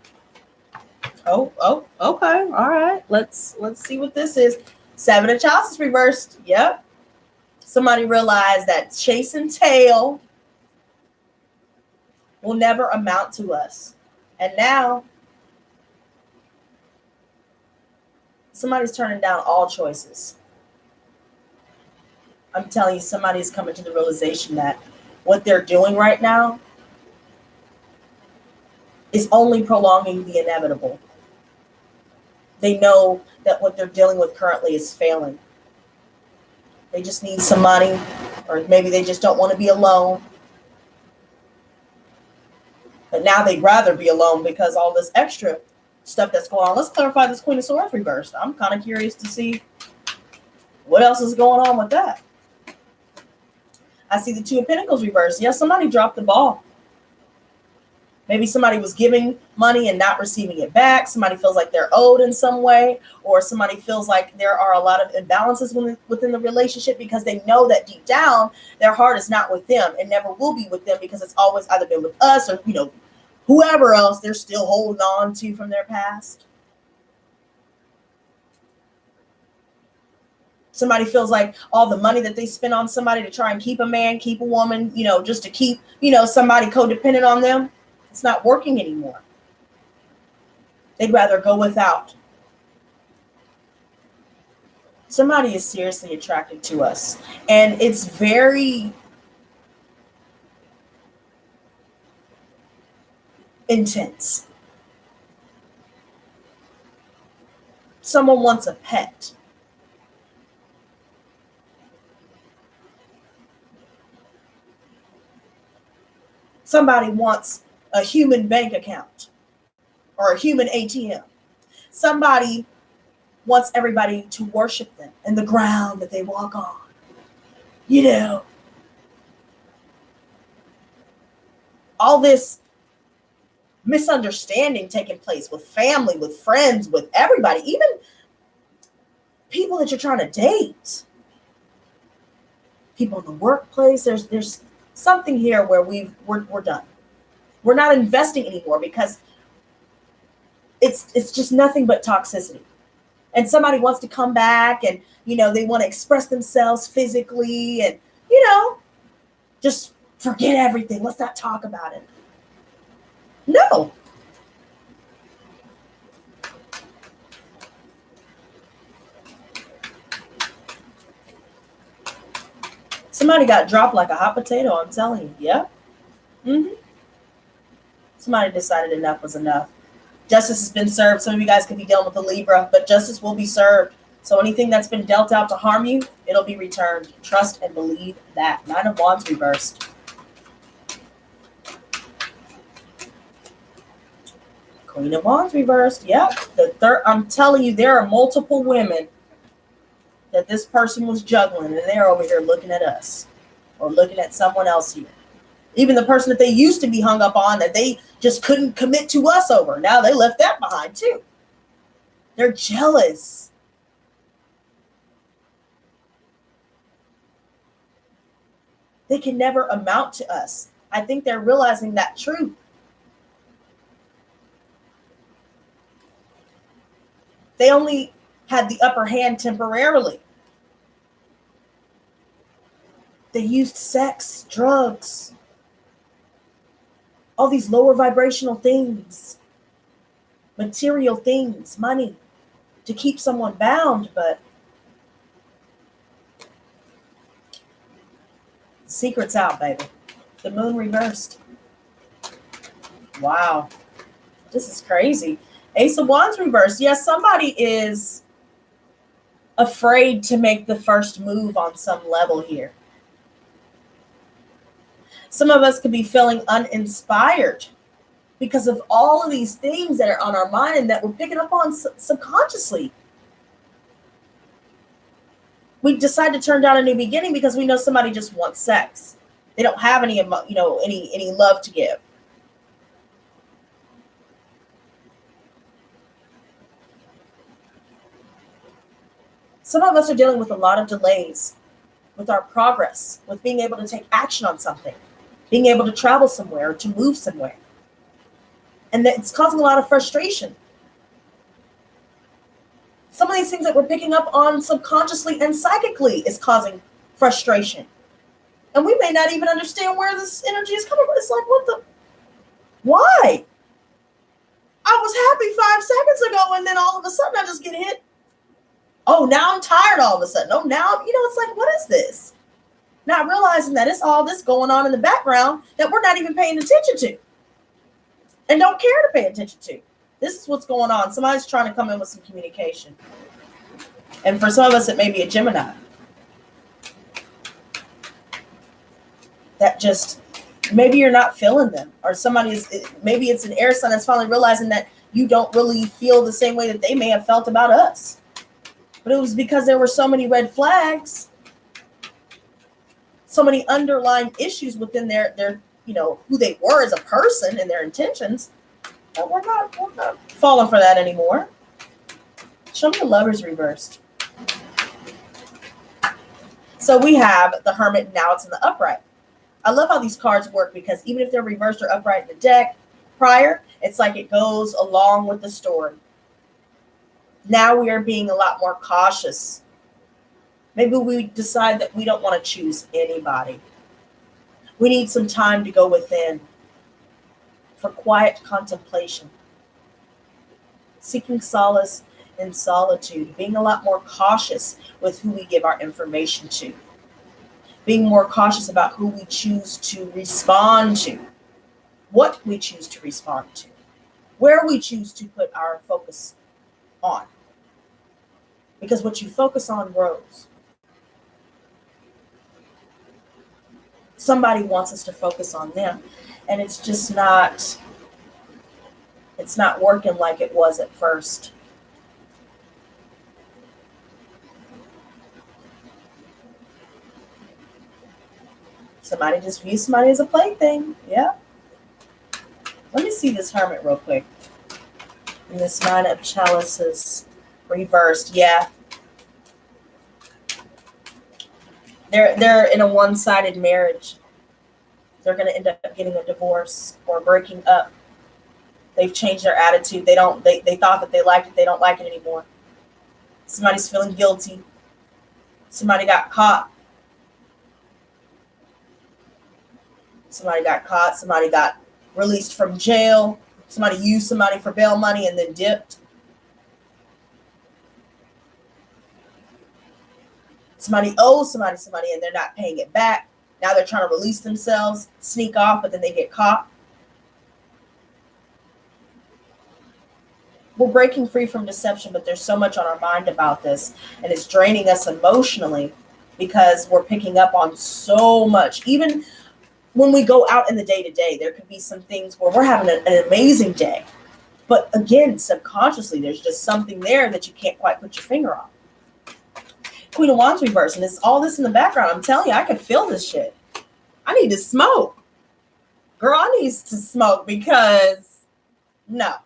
Oh, okay. All right. Let's see what this is. Seven of Chalices reversed. Yep. Somebody realized that chase and tail will never amount to us. And now somebody's turning down all choices. I'm telling you, somebody's coming to the realization that what they're doing right now is only prolonging the inevitable. They know that what they're dealing with currently is failing. They just need some money, or maybe they just don't want to be alone. But now they'd rather be alone because all this extra stuff that's going on. Let's clarify this Queen of Swords reversed. I'm kind of curious to see what else is going on with that. I see the Two of Pentacles reversed. Yes, somebody dropped the ball. Maybe somebody was giving money and not receiving it back. Somebody feels like they're owed in some way, or somebody feels like there are a lot of imbalances within the relationship because they know that deep down their heart is not with them and never will be with them because it's always either been with us or, whoever else they're still holding on to from their past. Somebody feels like all the money that they spend on somebody to try and keep a man, keep a woman, just to keep, somebody codependent on them. It's not working anymore. They'd rather go without. Somebody is seriously attracted to us. And it's very intense. Someone wants a pet. Somebody wants a human bank account or a human ATM. Somebody wants everybody to worship them and the ground that they walk on. All this misunderstanding taking place with family, with friends, with everybody, even people that you're trying to date. People in the workplace. There's something here where we're done. We're not investing anymore because it's just nothing but toxicity. And somebody wants to come back and, they want to express themselves physically and, just forget everything. Let's not talk about it. No. Somebody got dropped like a hot potato, I'm telling you. Yeah. Mm-hmm. Somebody decided enough was enough. Justice has been served. Some of you guys could be dealing with a Libra, but justice will be served. So anything that's been dealt out to harm you, it'll be returned. Trust and believe that. Nine of Wands reversed. Queen of Wands reversed. Yep. The third. I'm telling you, there are multiple women that this person was juggling, and they're over here looking at us or looking at someone else here. Even the person that they used to be hung up on that they just couldn't commit to us over. Now they left that behind too. They're jealous. They can never amount to us. I think they're realizing that truth. They only had the upper hand temporarily. They used sex, drugs, all these lower vibrational things, material things, money, to keep someone bound, but secret's out, baby. The moon reversed. Wow. This is crazy. Ace of Wands reversed. Yes, somebody is afraid to make the first move on some level here. Some of us could be feeling uninspired because of all of these things that are on our mind and that we're picking up on subconsciously. We decide to turn down a new beginning because we know somebody just wants sex. They don't have any love to give. Some of us are dealing with a lot of delays with our progress, with being able to take action on something, being able to travel somewhere or to move somewhere. And that it's causing a lot of frustration. Some of these things that we're picking up on subconsciously and psychically is causing frustration. And we may not even understand where this energy is coming from. It's like, why? I was happy 5 seconds ago and then all of a sudden I just get hit. Oh, now I'm tired all of a sudden. Oh, now, it's like, what is this? Not realizing that it's all this going on in the background that we're not even paying attention to and don't care to pay attention to. This is what's going on. Somebody's trying to come in with some communication. And for some of us, it may be a Gemini. That just, maybe you're not feeling them. Or maybe it's an air sign that's finally realizing that you don't really feel the same way that they may have felt about us. But it was because there were so many red flags, so many underlying issues within their who they were as a person and their intentions. But we're not falling for that anymore. Show me the Lovers reversed. So we have the Hermit, now it's in the upright. I love how these cards work because even if they're reversed or upright in the deck prior, it's like it goes along with the story. Now we are being a lot more cautious. Maybe we decide that we don't want to choose anybody. We need some time to go within for quiet contemplation, seeking solace in solitude, being a lot more cautious with who we give our information to, being more cautious about who we choose to respond to, what we choose to respond to, where we choose to put our focus on. Because what you focus on grows. Somebody wants us to focus on them, and it's just not working like it was at first. Somebody just views somebody as a plaything. Yeah. Let me see this Hermit real quick. And this Nine of Chalices reversed. Yeah. They're in a one-sided marriage. They're going to end up getting a divorce or breaking up. They've changed their attitude. They thought that they liked it. They don't like it anymore. Somebody's feeling guilty. Somebody got caught. Somebody got released from jail. Somebody used somebody for bail money and then dipped. Somebody owes somebody and they're not paying it back. Now they're trying to release themselves, sneak off, but then they get caught. We're breaking free from deception, but there's so much on our mind about this, and it's draining us emotionally because we're picking up on so much. Even when we go out in the day-to-day, there could be some things where we're having an amazing day. But again, subconsciously, there's just something there that you can't quite put your finger on. Queen of Wands reverse, and it's all this in the background. I'm telling you, I can feel this shit. I need to smoke. Girl, I need to smoke because no.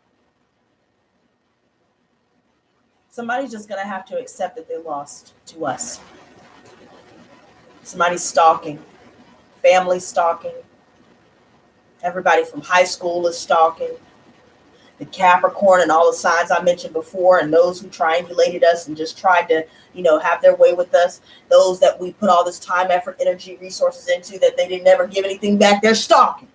Somebody's just going to have to accept that they lost to us. Somebody's stalking. Family stalking. Everybody from high school is stalking. The Capricorn and all the signs I mentioned before, and those who triangulated us and just tried to, have their way with us. Those that we put all this time, effort, energy, resources into that they didn't ever give anything back. They're stalking.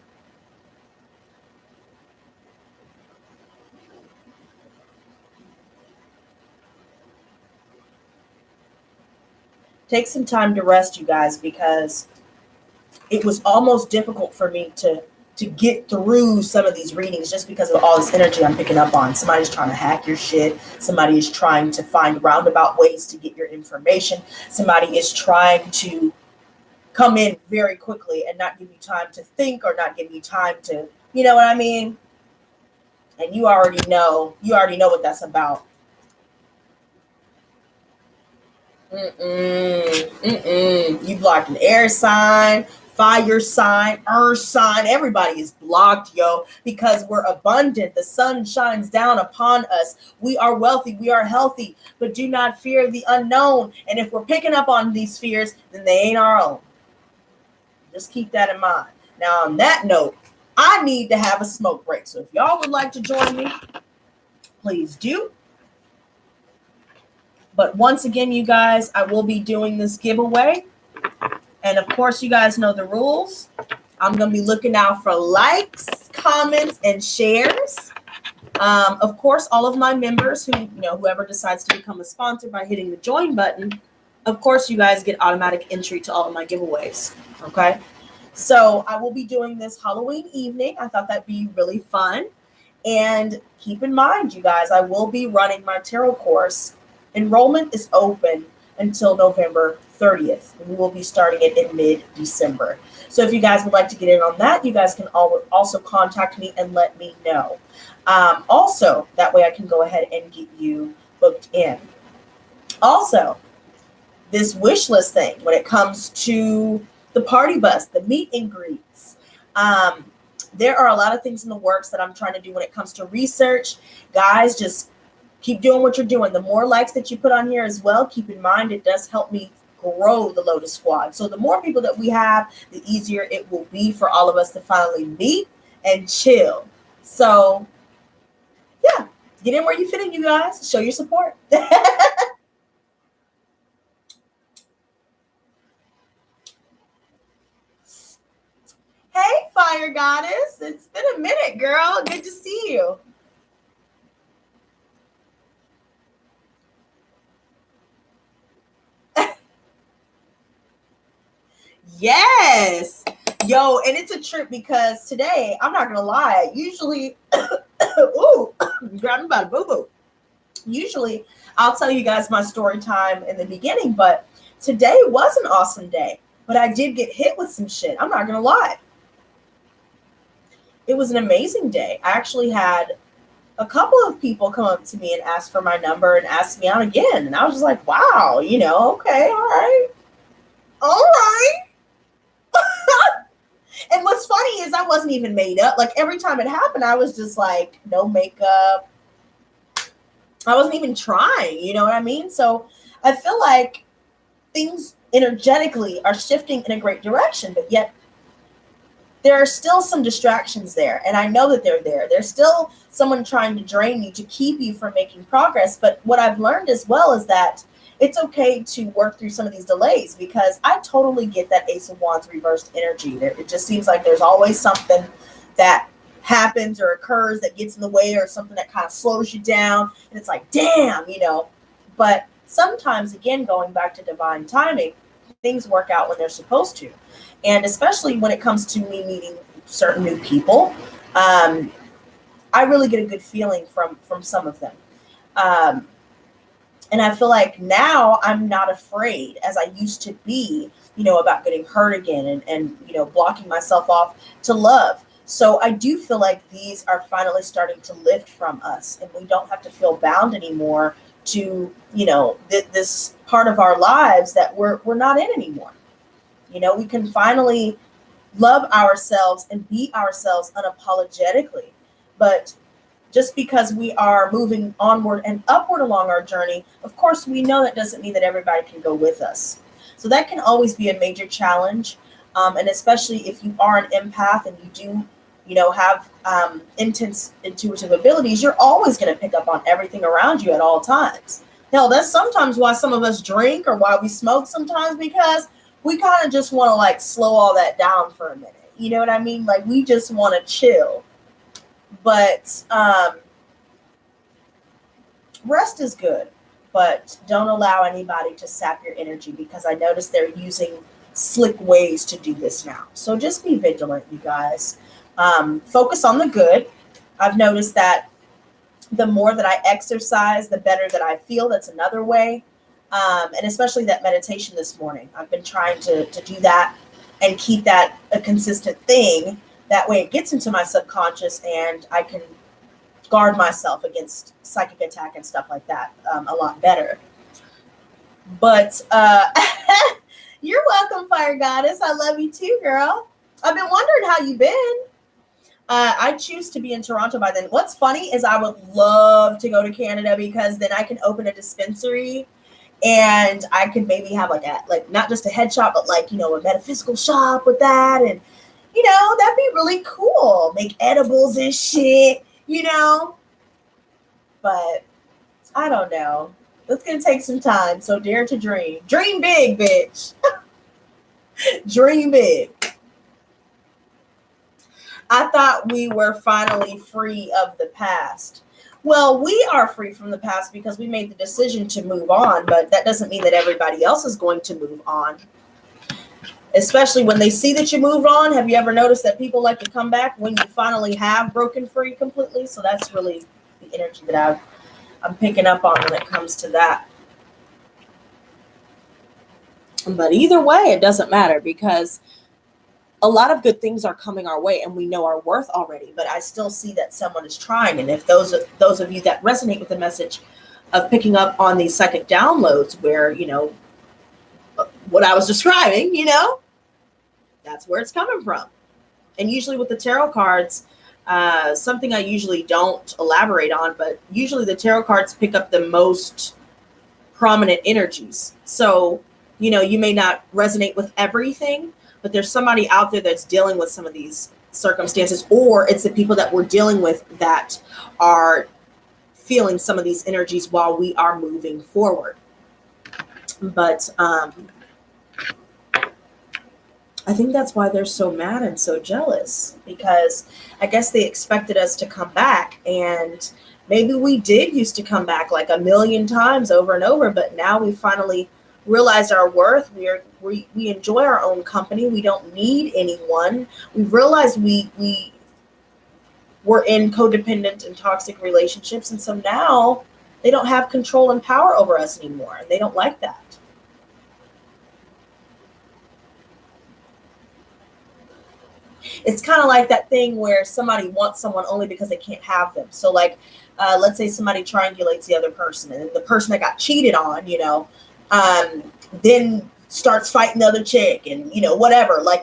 Take some time to rest, you guys, because it was almost difficult for me to get through some of these readings just because of all this energy I'm picking up on. Somebody's trying to hack your shit. Somebody is trying to find roundabout ways to get your information. Somebody is trying to come in very quickly and not give you time to think or not give you time to, you know what I mean? And you already know what that's about. You blocked an air sign, fire sign, earth sign. Everybody is blocked, yo, because we're abundant. The sun shines down upon us. We are wealthy. We are healthy, but do not fear the unknown. And if we're picking up on these fears, then they ain't our own. Just keep that in mind. Now, on that note, I need to have a smoke break. So if y'all would like to join me, please do. But once again, you guys, I will be doing this giveaway. And of course, you guys know the rules. I'm going to be looking out for likes, comments, and shares. Of course, all of my members whoever decides to become a sponsor by hitting the join button, of course, you guys get automatic entry to all of my giveaways. Okay. So I will be doing this Halloween evening. I thought that'd be really fun. And keep in mind, you guys, I will be running my tarot course. Enrollment is open until November 30th. And we will be starting it in mid-December. So if you guys would like to get in on that, you guys can also contact me and let me know. Also, that way I can go ahead and get you booked in. Also, this wish list thing, when it comes to the party bus, the meet and greets, there are a lot of things in the works that I'm trying to do when it comes to research. Guys, just keep doing what you're doing. The more likes that you put on here as well, keep in mind it does help me grow the Lotus Squad. So the more people that we have, the easier it will be for all of us to finally meet and chill. So yeah, get in where you fit in, you guys. Show your support. Hey, Fire Goddess. It's been a minute, girl. Good to see you. Yes. Yo, and it's a trip because today, I'm not going to lie, usually, ooh, grab me by the boo-boo. Usually, I'll tell you guys my story time in the beginning, but today was an awesome day. But I did get hit with some shit. I'm not going to lie. It was an amazing day. I actually had a couple of people come up to me and ask for my number and ask me out again. And I was just like, wow, okay, all right. And what's funny is I wasn't even made up. Like every time it happened, I was just like, no makeup. I wasn't even trying, you know what I mean? So I feel like things energetically are shifting in a great direction, but yet there are still some distractions there. And I know that they're there. There's still someone trying to drain you to keep you from making progress. But what I've learned as well is that it's okay to work through some of these delays, because I totally get that Ace of Wands reversed energy. It just seems like there's always something that happens or occurs that gets in the way, or something that kind of slows you down, and it's like, damn, but sometimes, again, going back to divine timing, things work out when they're supposed to. And especially when it comes to me meeting certain new people, I really get a good feeling from some of them. And I feel like now I'm not afraid as I used to be, about getting hurt again, and blocking myself off to love. So I do feel like these are finally starting to lift from us, and we don't have to feel bound anymore to, this part of our lives that we're not in anymore. We can finally love ourselves and be ourselves unapologetically. But just because we are moving onward and upward along our journey, of course, we know that doesn't mean that everybody can go with us. So that can always be a major challenge. And especially if you are an empath and you do, have intense intuitive abilities, you're always going to pick up on everything around you at all times. Hell, that's sometimes why some of us drink or why we smoke sometimes, because we kind of just want to like slow all that down for a minute. You know what I mean? Like we just want to chill. But rest is good, but don't allow anybody to sap your energy, because I noticed they're using slick ways to do this now. So just be vigilant, you guys. Focus on the good. I've noticed that the more that I exercise, the better that I feel. That's another way. And especially that meditation this morning. I've been trying to do that and keep that a consistent thing. That way it gets into my subconscious and I can guard myself against psychic attack and stuff like that a lot better. But you're welcome, Fire Goddess. I love you too, girl. I've been wondering how you've been. I choose to be in Toronto by then. What's funny is I would love to go to Canada, because then I can open a dispensary and I could maybe have like not just a head shop, but like, a metaphysical shop with that. And, that'd be really cool. Make edibles and shit, but I don't know. It's going to take some time. So dare to dream. Dream big, bitch. Dream big. I thought we were finally free of the past. Well, we are free from the past because we made the decision to move on, but that doesn't mean that everybody else is going to move on. Especially when they see that you moved on. Have you ever noticed that people like to come back when you finally have broken free completely? So that's really the energy that I'm picking up on when it comes to that. But either way, it doesn't matter, because a lot of good things are coming our way and we know our worth already, but I still see that someone is trying. And if those of you that resonate with the message of picking up on these psychic downloads where, what I was describing, that's where it's coming from. And usually with the tarot cards, something I usually don't elaborate on, but usually the tarot cards pick up the most prominent energies. So, you may not resonate with everything, but there's somebody out there that's dealing with some of these circumstances, or it's the people that we're dealing with that are feeling some of these energies while we are moving forward. But I think that's why they're so mad and so jealous, because I guess they expected us to come back, and maybe we did used to come back like a million times over and over, but now we finally realized our worth. We enjoy our own company. We don't need anyone. We've realized we were in codependent and toxic relationships, and so now they don't have control and power over us anymore, and they don't like that. It's kind of like that thing where somebody wants someone only because they can't have them. So like, let's say somebody triangulates the other person, and the person that got cheated on, then starts fighting the other chick, and whatever. Like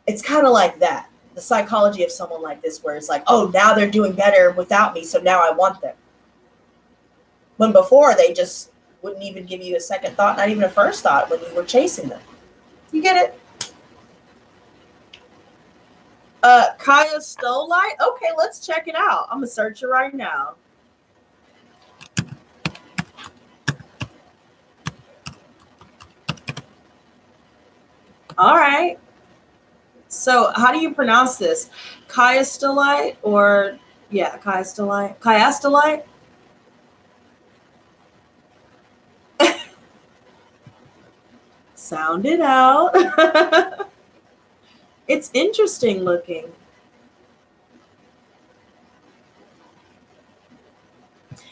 it's kind of like that. The psychology of someone like this, where it's like, oh, now they're doing better without me, so now I want them. When before they just wouldn't even give you a second thought, not even a first thought when you were chasing them. You get it? Kaya Stolite? Okay, let's check it out. I'm gonna search it right now. All right. So how do you pronounce this? Chiastolite or yeah, chiastolite? Chiastolite? Sound it out. It's interesting looking.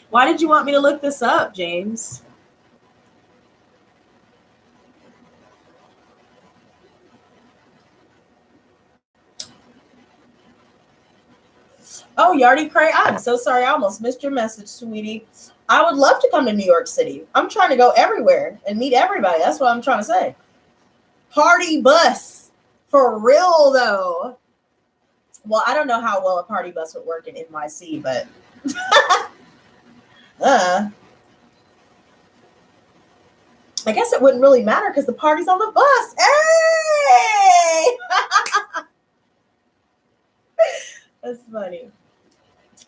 Why did you want me to look this up, James? Oh, Yardy Cray, I'm so sorry. I almost missed your message, sweetie. I would love to come to New York City. I'm trying to go everywhere and meet everybody. That's what I'm trying to say. Party bus. For real, though. Well, I don't know how well a party bus would work in NYC, but I guess it wouldn't really matter because the party's on the bus. Hey! That's funny.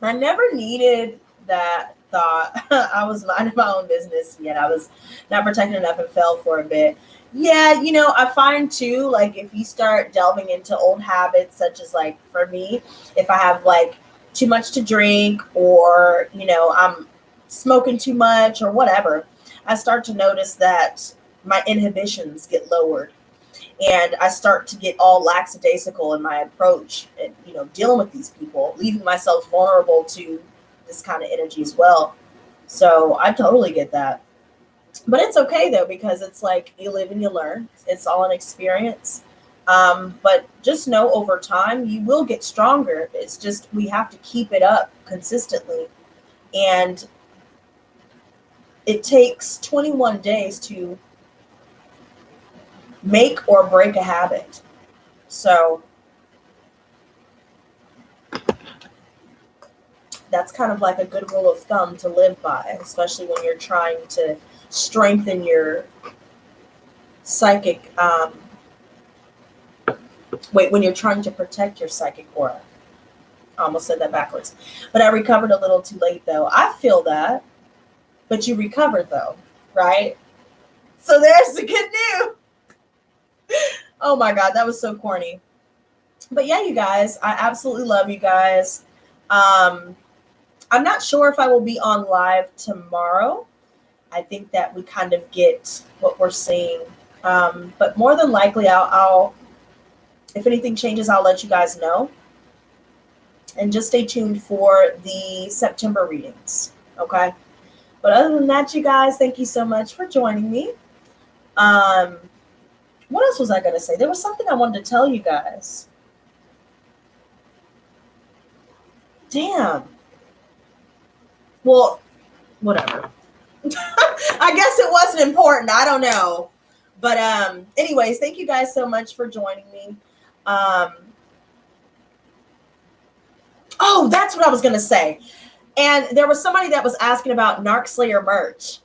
I never needed that thought. I was minding my own business, yet I was not protected enough and fell for a bit. Yeah, you know, I find too, like if you start delving into old habits, such as like for me, if I have like too much to drink or, you know, I'm smoking too much or whatever, I start to notice that my inhibitions get lowered and I start to get all lackadaisical in my approach and, you know, dealing with these people, leaving myself vulnerable to this kind of energy as well. So I totally get that. But it's okay though, because it's like you live and you learn. It's all an experience. But just know over time you will get stronger. It's just we have to keep it up consistently. And it takes 21 days to make or break a habit. So that's kind of like a good rule of thumb to live by, especially when you're trying to strengthen your psychic, when you're trying to protect your psychic aura. I almost said that backwards. But I recovered a little too late, though. I feel that. But you recovered, though, right? So there's the good news. Oh, my God. That was so corny. But, yeah, you guys, I absolutely love you guys. I'm not sure if I will be on live tomorrow. I think that we kind of get what we're seeing. But more than likely, I'll if anything changes, I'll let you guys know. And just stay tuned for the September readings, okay? But other than that, you guys, thank you so much for joining me. What else was I going to say? There was something I wanted to tell you guys. Damn. Well, whatever. I guess it wasn't important. I don't know. But anyways, thank you guys so much for joining me. Oh, that's what I was going to say. And there was somebody that was asking about Narc Slayer merch.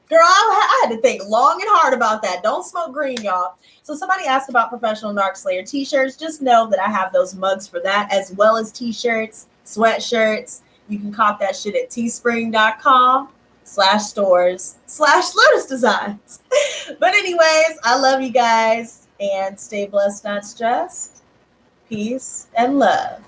Girl, I had to think long and hard about that. Don't smoke green, y'all. So somebody asked about professional Narc Slayer t-shirts. Just know that I have those mugs for that, as well as t-shirts, sweatshirts. You can cop that shit at teespring.com/stores/Lotus Designs. But anyways, I love you guys and stay blessed, not stressed. Peace and love.